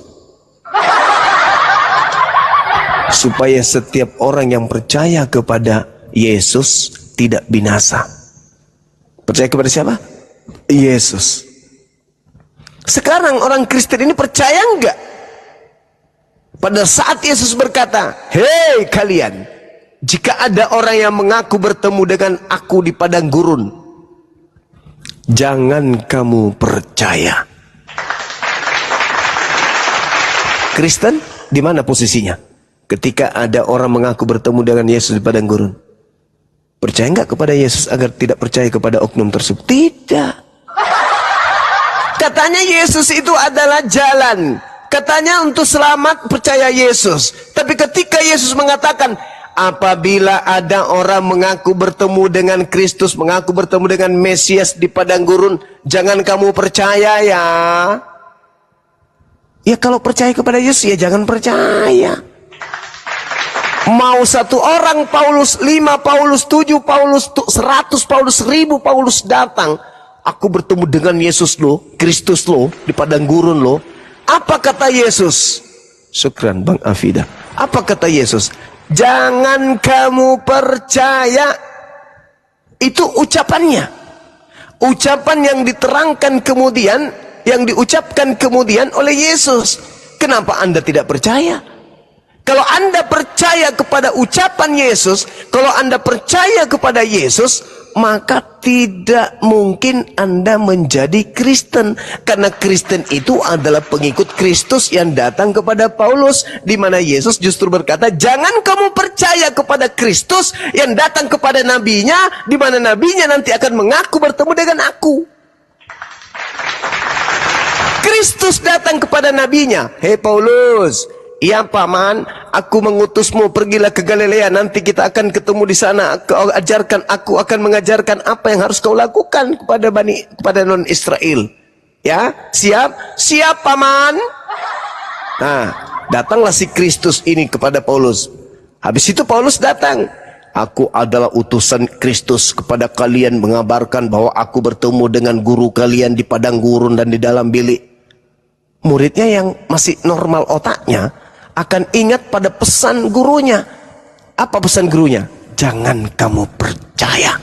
Supaya setiap orang yang percaya kepada Yesus tidak binasa. Percaya kepada siapa? Yesus. Sekarang orang Kristen ini percaya enggak? Pada saat Yesus berkata, hei kalian, jika ada orang yang mengaku bertemu dengan aku di padang gurun, jangan kamu percaya. Kristen di mana posisinya ketika ada orang mengaku bertemu dengan Yesus di padang gurun? Percaya enggak kepada Yesus agar tidak percaya kepada oknum tersebut? Tidak. Katanya Yesus itu adalah jalan. Katanya untuk selamat percaya Yesus. Tapi ketika Yesus mengatakan, apabila ada orang mengaku bertemu dengan Kristus, mengaku bertemu dengan Mesias di padang gurun, jangan kamu percaya ya. Ya kalau percaya kepada Yesus ya jangan percaya. Mau satu orang Paulus 5, Paulus 7, Paulus 100, Paulus 1000, Paulus datang, aku bertemu dengan Yesus loh, Kristus loh, di padang gurun loh. Apa kata Yesus? Syukran Bang Afida. Apa kata Yesus? Jangan kamu percaya. Itu ucapannya. Ucapan yang diterangkan kemudian, yang diucapkan kemudian oleh Yesus. Kenapa Anda tidak percaya? Kalau Anda percaya kepada ucapan Yesus, kalau Anda percaya kepada Yesus, maka tidak mungkin Anda menjadi Kristen. Karena Kristen itu adalah pengikut Kristus yang datang kepada Paulus, di mana Yesus justru berkata, jangan kamu percaya kepada Kristus yang datang kepada nabinya, di mana nabinya nanti akan mengaku bertemu dengan aku. Kristus datang kepada nabinya, hei Paulus, iya paman, aku mengutusmu, pergilah ke Galilea, nanti kita akan ketemu di sana. Kau ajarkan, aku akan mengajarkan apa yang harus kau lakukan kepada non Israel. Ya, siap paman. Nah, datanglah si Kristus ini kepada Paulus. Habis itu Paulus datang. Aku adalah utusan Kristus kepada kalian, mengabarkan bahwa aku bertemu dengan guru kalian di padang gurun dan di dalam bilik. Muridnya yang masih normal otaknya akan ingat pada pesan gurunya. Apa pesan gurunya? Jangan kamu percaya.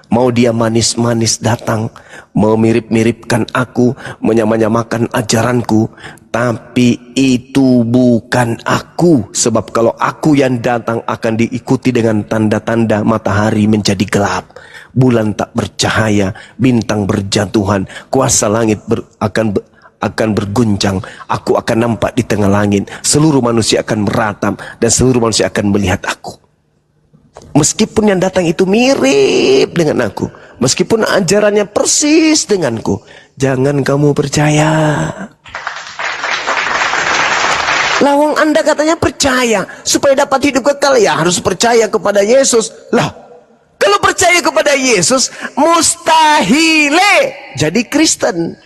Mau dia manis-manis datang, mau mirip-miripkan aku, menyamanyamakan ajaranku, tapi itu bukan aku. Sebab kalau aku yang datang akan diikuti dengan tanda-tanda matahari menjadi gelap, bulan tak bercahaya, bintang berjatuhan, kuasa langit akan berguncang, aku akan nampak di tengah langit, seluruh manusia akan meratap dan seluruh manusia akan melihat aku. Meskipun yang datang itu mirip dengan aku, meskipun ajarannya persis denganku, jangan kamu percaya. Lawang Anda katanya percaya supaya dapat hidup kekal, ya harus percaya kepada Yesus. Lah, kalau percaya kepada Yesus mustahil jadi Kristen.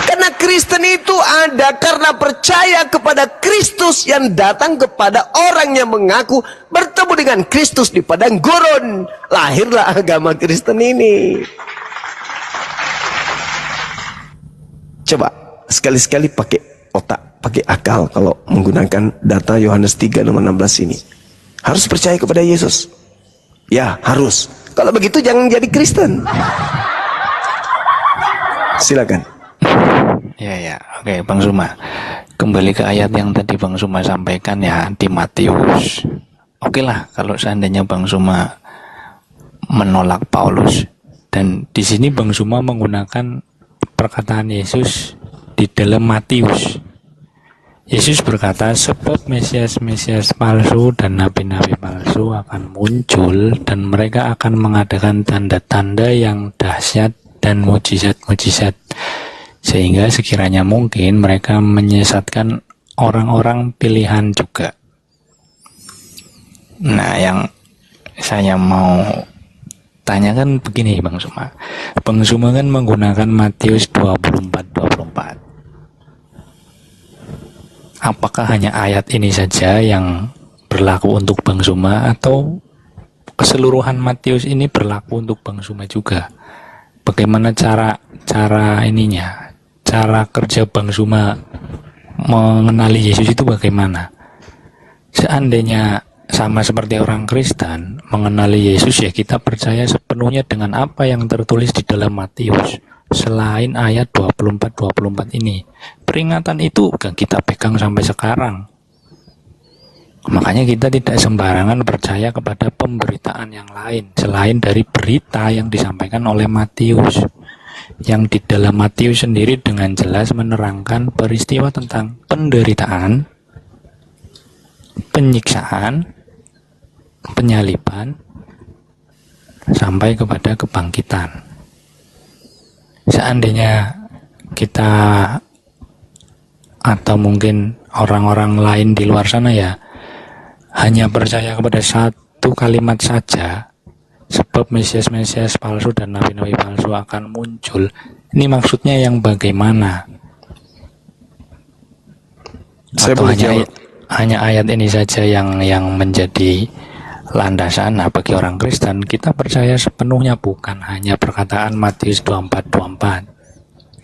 Karena Kristen itu ada karena percaya kepada Kristus yang datang kepada orang yang mengaku bertemu dengan Kristus di padang gurun. Lahirlah agama Kristen ini. Coba sekali-sekali pakai otak, pakai akal kalau menggunakan data Yohanes 3 nomor 16 ini. Harus percaya kepada Yesus. Ya, harus. Kalau begitu jangan jadi Kristen. Silakan. Ya, oke Bang Suma. Kembali ke ayat yang tadi Bang Suma sampaikan ya, di Matius. Oke lah, kalau seandainya Bang Suma menolak Paulus, dan di sini Bang Suma menggunakan perkataan Yesus di dalam Matius. Yesus berkata, sebab Mesias-Mesias palsu dan nabi-nabi palsu akan muncul, dan mereka akan mengadakan tanda-tanda yang dahsyat dan mujizat-mujizat, sehingga sekiranya mungkin mereka menyesatkan orang-orang pilihan juga. Nah, yang saya mau tanyakan begini Bang Suma. Bang Suma kan menggunakan Matius 24. Apakah hanya ayat ini saja yang berlaku untuk Bang Suma, atau keseluruhan Matius ini berlaku untuk Bang Suma juga? Bagaimana cara ininya? Cara kerja Bang Suma mengenali Yesus itu bagaimana? Seandainya sama seperti orang Kristen mengenali Yesus, ya kita percaya sepenuhnya dengan apa yang tertulis di dalam Matius, selain ayat 24 ini. Peringatan itu kita pegang sampai sekarang. Makanya kita tidak sembarangan percaya kepada pemberitaan yang lain selain dari berita yang disampaikan oleh Matius. Yang di dalam Matius sendiri dengan jelas menerangkan peristiwa tentang penderitaan, penyiksaan, penyaliban, sampai kepada kebangkitan. Seandainya kita atau mungkin orang-orang lain di luar sana ya hanya percaya kepada satu kalimat saja, sebab Mesias-Mesias palsu dan nabi-nabi palsu akan muncul. Ini maksudnya yang bagaimana? Atau hanya ayat ini saja yang menjadi landasan? Nah, bagi orang Kristen, kita percaya sepenuhnya bukan hanya perkataan Matius 24,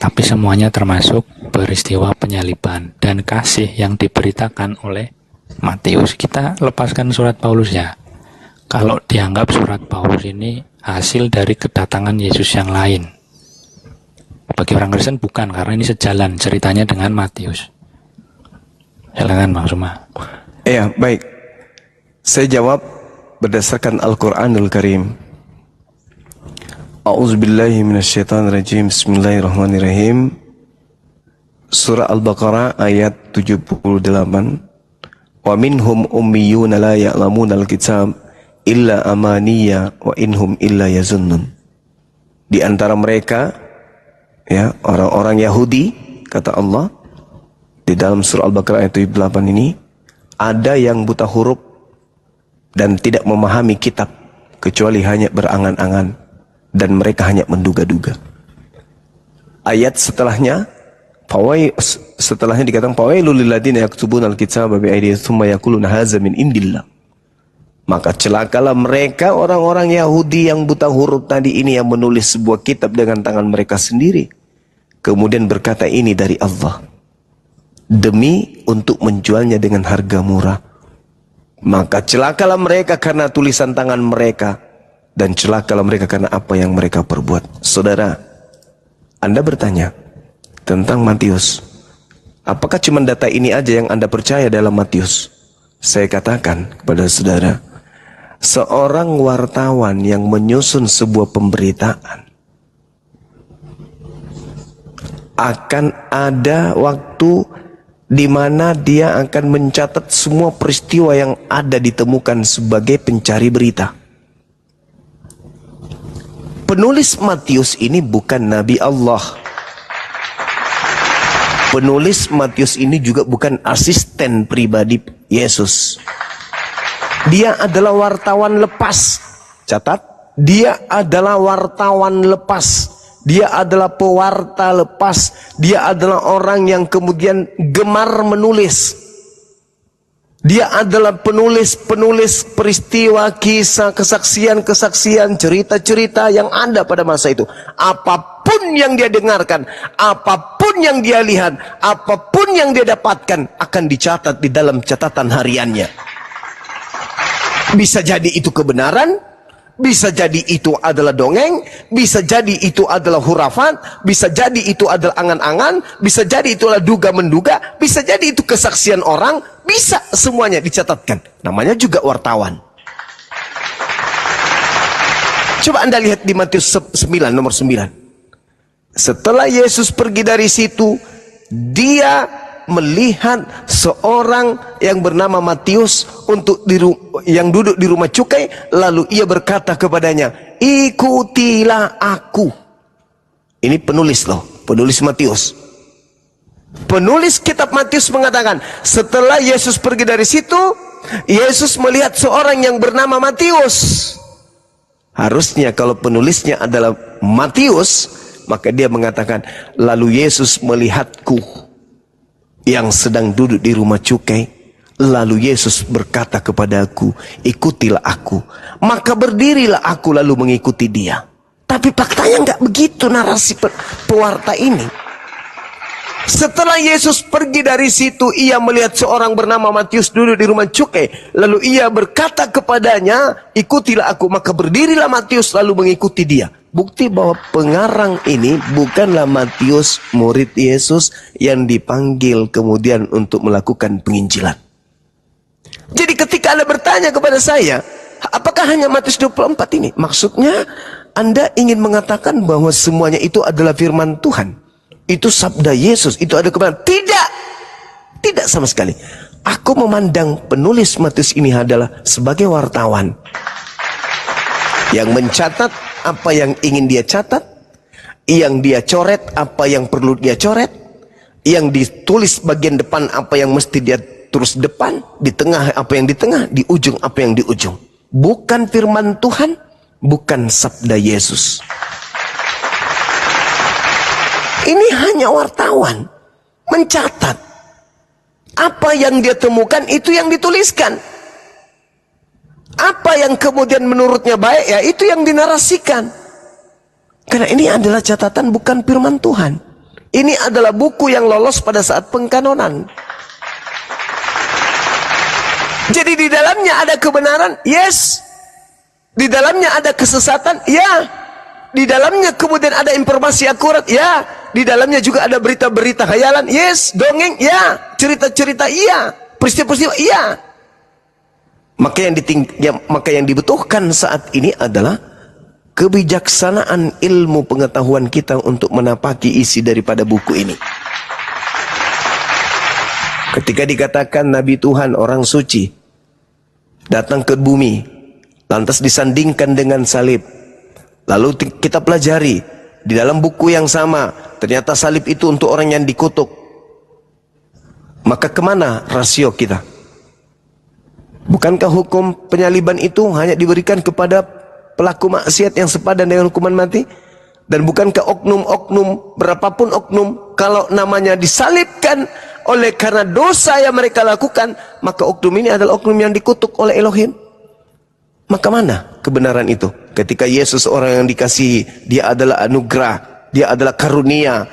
tapi semuanya termasuk peristiwa penyaliban dan kasih yang diberitakan oleh Matius. Kita lepaskan surat Paulus ya. Kalau dianggap surat Paulus ini hasil dari kedatangan Yesus yang lain. Bagi orang Kristen bukan, karena ini sejalan ceritanya dengan Matius. Silakan Bang Suma. Iya, baik. Saya jawab berdasarkan Al-Quranul Karim. A'udzubillahi minasyaitonirrajim. Bismillahirrahmanirrahim. Surah Al-Baqarah ayat 78. Wa minhum ummiyuna la ya'lamunal kitab illa amaniya wa inhum illa yazunnun. Di antara mereka, ya, orang-orang Yahudi, kata Allah di dalam surah Al-Baqarah ayat 78 ini, ada yang buta huruf dan tidak memahami kitab kecuali hanya berangan-angan dan mereka hanya menduga-duga. Ayat setelahnya dikatakan fawailul lil ladzina yaktubuna al-kitaba bi aydihim tsumma yaquluna hadza min indillah. Maka celakalah mereka orang-orang Yahudi yang buta huruf tadi ini, yang menulis sebuah kitab dengan tangan mereka sendiri, kemudian berkata ini dari Allah, demi untuk menjualnya dengan harga murah. Maka celakalah mereka karena tulisan tangan mereka, dan celakalah mereka karena apa yang mereka perbuat. Saudara, Anda bertanya tentang Matius, apakah cuma data ini aja yang Anda percaya dalam Matius? Saya katakan kepada saudara, seorang wartawan yang menyusun sebuah pemberitaan, akan ada waktu di mana dia akan mencatat semua peristiwa yang ada ditemukan sebagai pencari berita. Penulis Matius ini bukan Nabi Allah. Penulis Matius ini juga bukan asisten pribadi Yesus. Dia adalah wartawan lepas. Catat, dia adalah wartawan lepas. Dia adalah pewarta lepas. Dia adalah orang yang kemudian gemar menulis. Dia adalah penulis peristiwa, kisah, kesaksian, cerita-cerita yang ada pada masa itu. Apapun yang dia dengarkan, apapun yang dia lihat, apapun yang dia dapatkan akan dicatat di dalam catatan hariannya. Bisa jadi itu kebenaran, bisa jadi itu adalah dongeng, bisa jadi itu adalah hurafat, bisa jadi itu adalah angan-angan, bisa jadi itulah duga-menduga, bisa jadi itu kesaksian orang, bisa semuanya dicatatkan. Namanya juga wartawan. Coba Anda lihat di Matius 9, nomor 9. Setelah Yesus pergi dari situ, dia melihat seorang yang bernama Matius yang duduk di rumah cukai, lalu ia berkata kepadanya, ikutilah aku. Ini penulis loh, penulis Matius. Penulis kitab Matius mengatakan, setelah Yesus pergi dari situ, Yesus melihat seorang yang bernama Matius. Harusnya kalau penulisnya adalah Matius, maka dia mengatakan, lalu Yesus melihatku yang sedang duduk di rumah cukai, lalu Yesus berkata kepadaku, ikutilah aku. Maka berdirilah aku lalu mengikuti dia. Tapi faktanya nggak begitu narasi pewarta ini. Setelah Yesus pergi dari situ, ia melihat seorang bernama Matius duduk di rumah cukai, lalu ia berkata kepadanya, ikutilah aku. Maka berdirilah Matius lalu mengikuti dia. Bukti bahwa pengarang ini bukanlah Matius, murid Yesus yang dipanggil kemudian untuk melakukan penginjilan. Jadi ketika Anda bertanya kepada saya, apakah hanya Matius 24 ini? Maksudnya Anda ingin mengatakan bahwa semuanya itu adalah firman Tuhan, itu sabda Yesus, itu ada kebenaran? Tidak, tidak sama sekali. Aku memandang penulis Matius ini adalah sebagai wartawan yang mencatat apa yang ingin dia catat, yang dia coret apa yang perlu dia coret, yang ditulis bagian depan apa yang mesti dia terus depan, di tengah apa yang di tengah, di ujung apa yang di ujung. Bukan firman Tuhan, bukan sabda Yesus. Ini hanya wartawan mencatat apa yang dia temukan, itu yang dituliskan. Apa yang kemudian menurutnya baik, ya itu yang dinarasikan. Karena ini adalah catatan, bukan firman Tuhan. Ini adalah buku yang lolos pada saat pengkanonan. Jadi di dalamnya ada kebenaran, yes. Di dalamnya ada kesesatan, ya. Di dalamnya kemudian ada informasi akurat, ya. Di dalamnya juga ada berita-berita khayalan, yes. Dongeng, ya. Cerita-cerita, iya. Peristiwa-peristiwa, iya. Maka yang dibutuhkan saat ini adalah kebijaksanaan ilmu pengetahuan kita untuk menapaki isi daripada buku ini. Ketika dikatakan Nabi Tuhan, orang suci, datang ke bumi, lantas disandingkan dengan salib. Lalu kita pelajari, di dalam buku yang sama, ternyata salib itu untuk orang yang dikutuk. Maka kemana rasio kita? Bukankah hukum penyaliban itu hanya diberikan kepada pelaku maksiat yang sepadan dengan hukuman mati? Dan bukankah oknum-oknum, berapapun oknum, kalau namanya disalibkan oleh karena dosa yang mereka lakukan, maka oknum ini adalah oknum yang dikutuk oleh Elohim? Maka mana kebenaran itu? Ketika Yesus orang yang dikasihi, dia adalah anugerah, dia adalah karunia,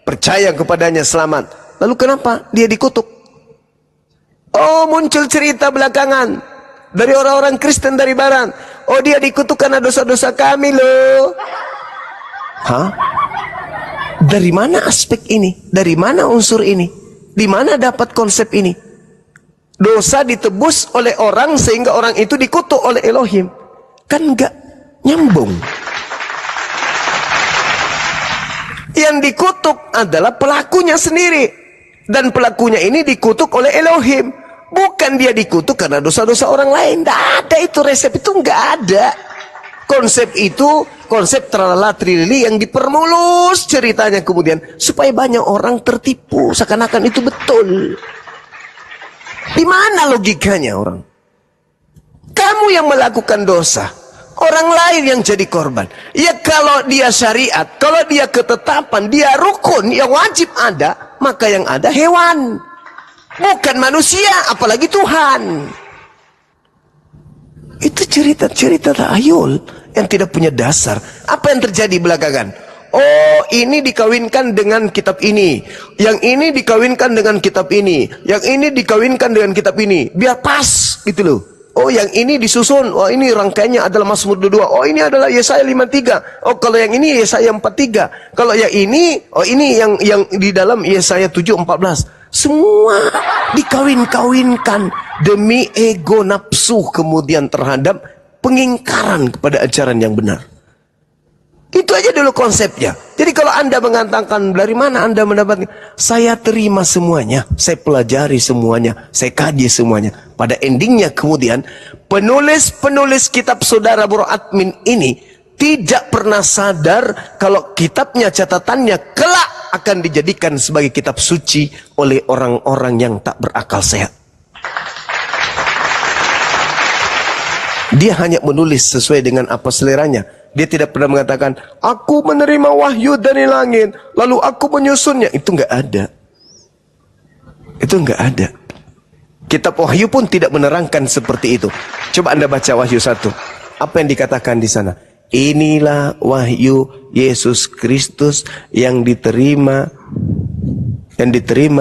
percaya kepadanya selamat. Lalu kenapa dia dikutuk? Oh, muncul cerita belakangan dari orang-orang Kristen dari barat. Oh, dia dikutuk karena dosa-dosa kami loh. Hah? Dari mana aspek ini? Dari mana unsur ini? Di mana dapat konsep ini? Dosa ditebus oleh orang sehingga orang itu dikutuk oleh Elohim. Kan enggak nyambung. Yang dikutuk adalah pelakunya sendiri. Dan pelakunya ini dikutuk oleh Elohim. Bukan dia dikutuk karena dosa-dosa orang lain. Tidak ada itu, resep itu enggak ada. Konsep itu, konsep tralala trilili yang dipermulus ceritanya kemudian. Supaya banyak orang tertipu. Seakan-akan itu betul. Di mana logikanya orang? Kamu yang melakukan dosa. Orang lain yang jadi korban. Ya kalau dia syariat, kalau dia ketetapan, dia rukun yang wajib ada. Maka yang ada hewan. Bukan manusia, apalagi Tuhan. Itu cerita-cerita tahayul yang tidak punya dasar. Apa yang terjadi belakangan? Oh, ini dikawinkan dengan kitab ini. Yang ini dikawinkan dengan kitab ini. Yang ini dikawinkan dengan kitab ini. Biar pas gitu loh. Oh, yang ini disusun. Oh, ini rangkaiannya adalah Mazmur 22. Oh, ini adalah Yesaya 53. Oh, kalau yang ini Yesaya 43. Kalau yang ini, oh ini yang di dalam Yesaya 7:14. Semua dikawin-kawinkan demi ego nafsu kemudian terhadap pengingkaran kepada ajaran yang benar. Itu aja dulu konsepnya. Jadi kalau Anda mengatakan dari mana Anda mendapatkan, saya terima semuanya, saya pelajari semuanya, saya kaji semuanya. Pada endingnya kemudian penulis-penulis kitab saudara Bro Admin ini tidak pernah sadar kalau kitabnya, catatannya kelak akan dijadikan sebagai kitab suci oleh orang-orang yang tak berakal sehat. Dia hanya menulis sesuai dengan apa seleranya. Dia tidak pernah mengatakan, aku menerima wahyu dari langit, lalu aku menyusunnya. Itu enggak ada. Itu enggak ada. Kitab wahyu pun tidak menerangkan seperti itu. Coba Anda baca wahyu 1. Apa yang dikatakan di sana? Inilah wahyu Yesus Kristus yang diterima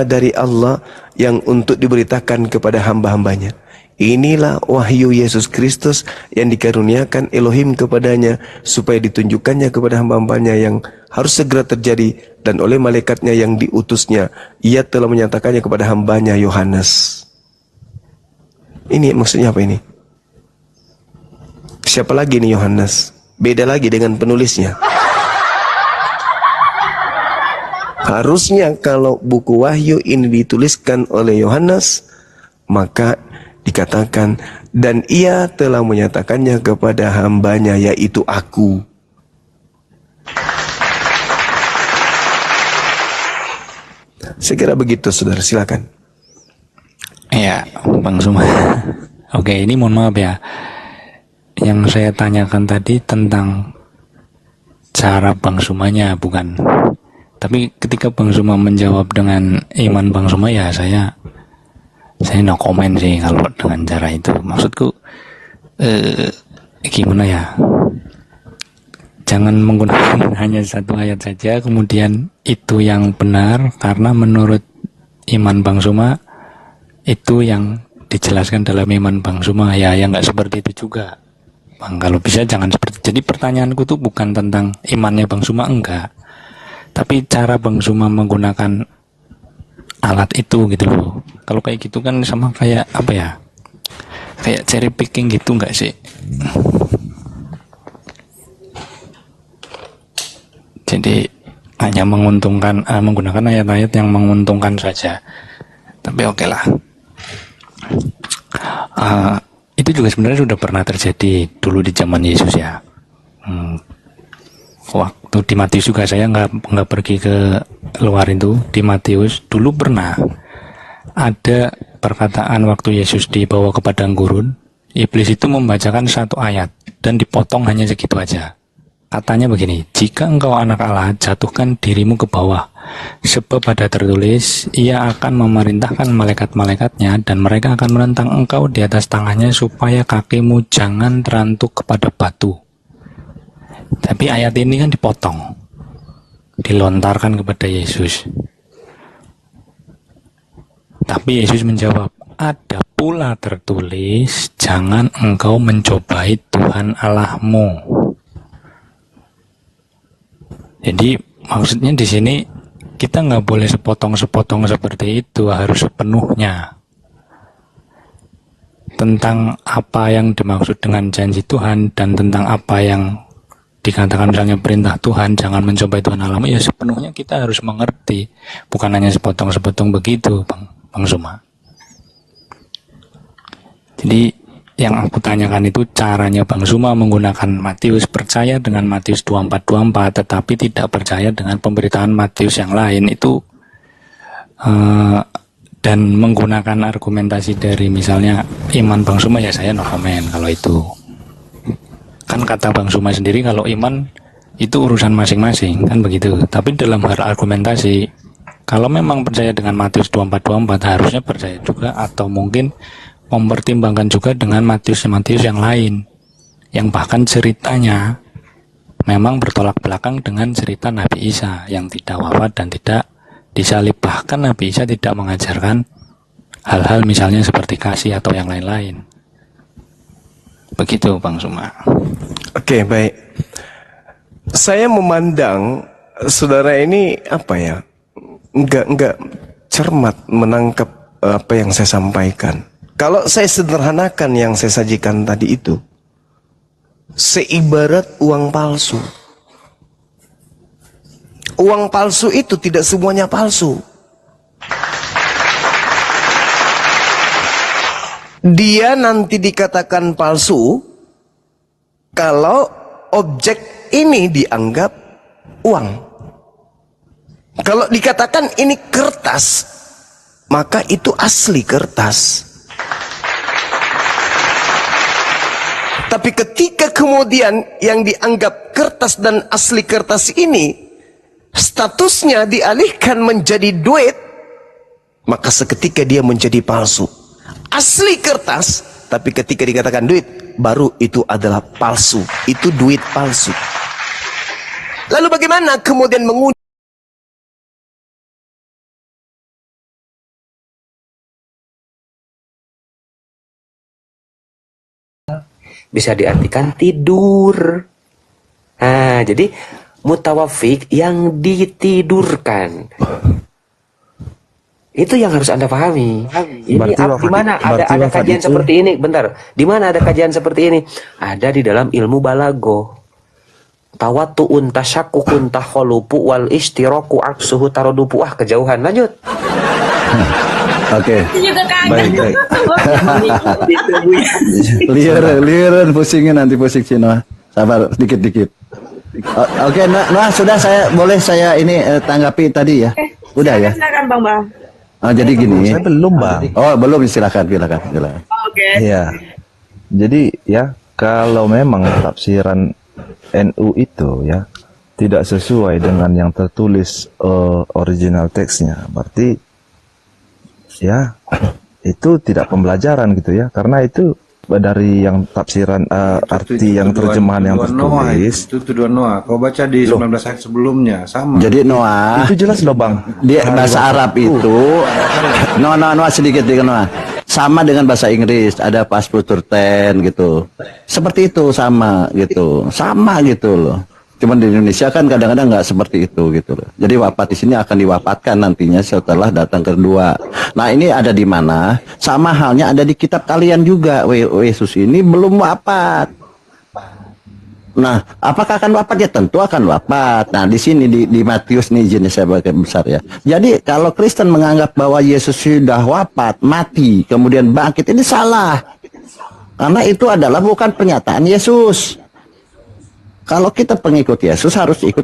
dari Allah, yang untuk diberitakan kepada hamba-hambanya. Inilah wahyu Yesus Kristus yang dikaruniakan Elohim kepadanya, supaya ditunjukkannya kepada hamba-hambanya yang harus segera terjadi, dan oleh malaikatnya yang diutusnya ia telah menyatakannya kepada hambanya Yohanes. Ini maksudnya apa ini? Siapa lagi nih Yohanes? Beda lagi dengan penulisnya. Harusnya kalau buku wahyu ini dituliskan oleh Yohanes, maka dikatakan, dan ia telah menyatakannya kepada hambanya, yaitu aku. Saya kira begitu, saudara, silakan. Ya, Bang Suma. Oke, ini mohon maaf ya. Yang saya tanyakan tadi tentang cara Bang Sumanya, bukan. Tapi ketika Bang Suma menjawab dengan iman Bang Suma, ya saya no comment sih kalau dengan cara itu. Maksudku gimana ya? Jangan menggunakan hanya satu ayat saja kemudian itu yang benar, karena menurut iman Bang Suma itu yang dijelaskan dalam iman Bang Suma. Ya nggak seperti itu juga, Bang. Kalau bisa jangan seperti. Jadi pertanyaanku tuh bukan tentang imannya Bang Suma, enggak. Tapi cara Bang Suma menggunakan alat itu gitu loh. Kalau kayak gitu kan sama kayak apa ya? Kayak cherry picking gitu enggak sih? Jadi hanya menguntungkan, menggunakan ayat-ayat yang menguntungkan saja. Tapi oke lah. Itu juga sebenarnya sudah pernah terjadi dulu di zaman Yesus ya. Waktu di Matius juga, saya nggak pergi ke luar itu. Di Matius dulu pernah ada perkataan waktu Yesus dibawa ke padang gurun, iblis itu membacakan satu ayat dan dipotong hanya segitu aja. Katanya begini, jika engkau anak Allah, jatuhkan dirimu ke bawah, sebab ada tertulis, ia akan memerintahkan malaikat-malaikatnya dan mereka akan menentang engkau di atas tangannya supaya kakimu jangan terantuk kepada batu. Tapi ayat ini kan dipotong, dilontarkan kepada Yesus. Tapi Yesus menjawab, ada pula tertulis, jangan engkau mencobai Tuhan Allahmu. Jadi maksudnya di sini kita nggak boleh sepotong-sepotong seperti itu, harus sepenuhnya. Tentang apa yang dimaksud dengan janji Tuhan dan tentang apa yang dikatakan misalnya perintah Tuhan, jangan mencobai Tuhan Allahmu, ya sepenuhnya kita harus mengerti. Bukan hanya sepotong-sepotong begitu, Bang Suma. Jadi yang aku tanyakan itu caranya Bang Suma menggunakan Matius, percaya dengan Matius 24:24, tetapi tidak percaya dengan pemberitaan Matius yang lain itu, dan menggunakan argumentasi dari misalnya iman Bang Suma, ya saya no comment kalau itu. Kan kata Bang Suma sendiri kalau iman itu urusan masing-masing, kan begitu. Tapi dalam hal argumentasi, kalau memang percaya dengan Matius 24:24 harusnya percaya juga, atau mungkin mempertimbangkan juga dengan Matius yang lain, yang bahkan ceritanya memang bertolak belakang dengan cerita Nabi Isa yang tidak wafat dan tidak disalib. Bahkan Nabi Isa tidak mengajarkan hal-hal misalnya seperti kasih atau yang lain-lain. Begitu Bang Suma. Oke, baik. Saya memandang saudara ini apa ya, enggak cermat menangkap apa yang saya sampaikan. Kalau saya sederhanakan yang saya sajikan tadi itu, seibarat uang palsu. Uang palsu itu tidak semuanya palsu. Dia nanti dikatakan palsu kalau objek ini dianggap uang. Kalau dikatakan ini kertas, maka itu asli kertas. Tapi ketika kemudian yang dianggap kertas dan asli kertas ini statusnya dialihkan menjadi duit, maka seketika dia menjadi palsu. Asli kertas, tapi ketika dikatakan duit, baru itu adalah palsu. Itu duit palsu. Lalu bagaimana kemudian menguji? Bisa diartikan tidur. Nah, jadi mutawafik yang ditidurkan. Itu yang harus Anda pahami. Ini di mana ada kajian seperti ini? Bentar. Di mana ada kajian seperti ini? Ada di dalam ilmu balago. Tawattu'un tasyakukun takholupu wal istiraku aksuhu tarodupu. Kejauhan. Lanjut. Oke. Baik. Liuran pusingin nanti pusing sih Noah. Sabar dikit-dikit. Oke, Noah sudah boleh saya ini tanggapi tadi ya. Udah ya. Silakan Bang. Jadi gini. Saya belum Bang. Oh belum, silakan. Oke. Iya. Jadi ya kalau memang tafsiran NU itu ya tidak sesuai dengan yang tertulis original teksnya, berarti ya itu tidak pembelajaran gitu ya, karena itu dari yang tafsiran arti yang terjemahan yang tertulis itu tuduhan Noah. Kau baca di 19 ayat sebelumnya sama. Jadi Noah itu jelas loh Bang, dia bahasa Arab itu Noah sedikit Noah sama dengan bahasa Inggris, ada past future tense gitu, seperti itu sama gitu loh. Cuman di Indonesia kan kadang-kadang nggak seperti itu gitu loh. Jadi wafat di sini akan diwafatkan nantinya setelah datang kedua. Nah ini ada di mana? Sama halnya ada di kitab kalian juga. Yesus ini belum wafat. Nah, apakah akan wafat? Ya tentu akan wafat. Nah, di sini di Matius nih izin saya bagian besar ya. Jadi kalau Kristen menganggap bahwa Yesus sudah wafat, mati, kemudian bangkit, ini salah. Karena itu adalah bukan pernyataan Yesus. Kalau kita pengikut Yesus harus ikut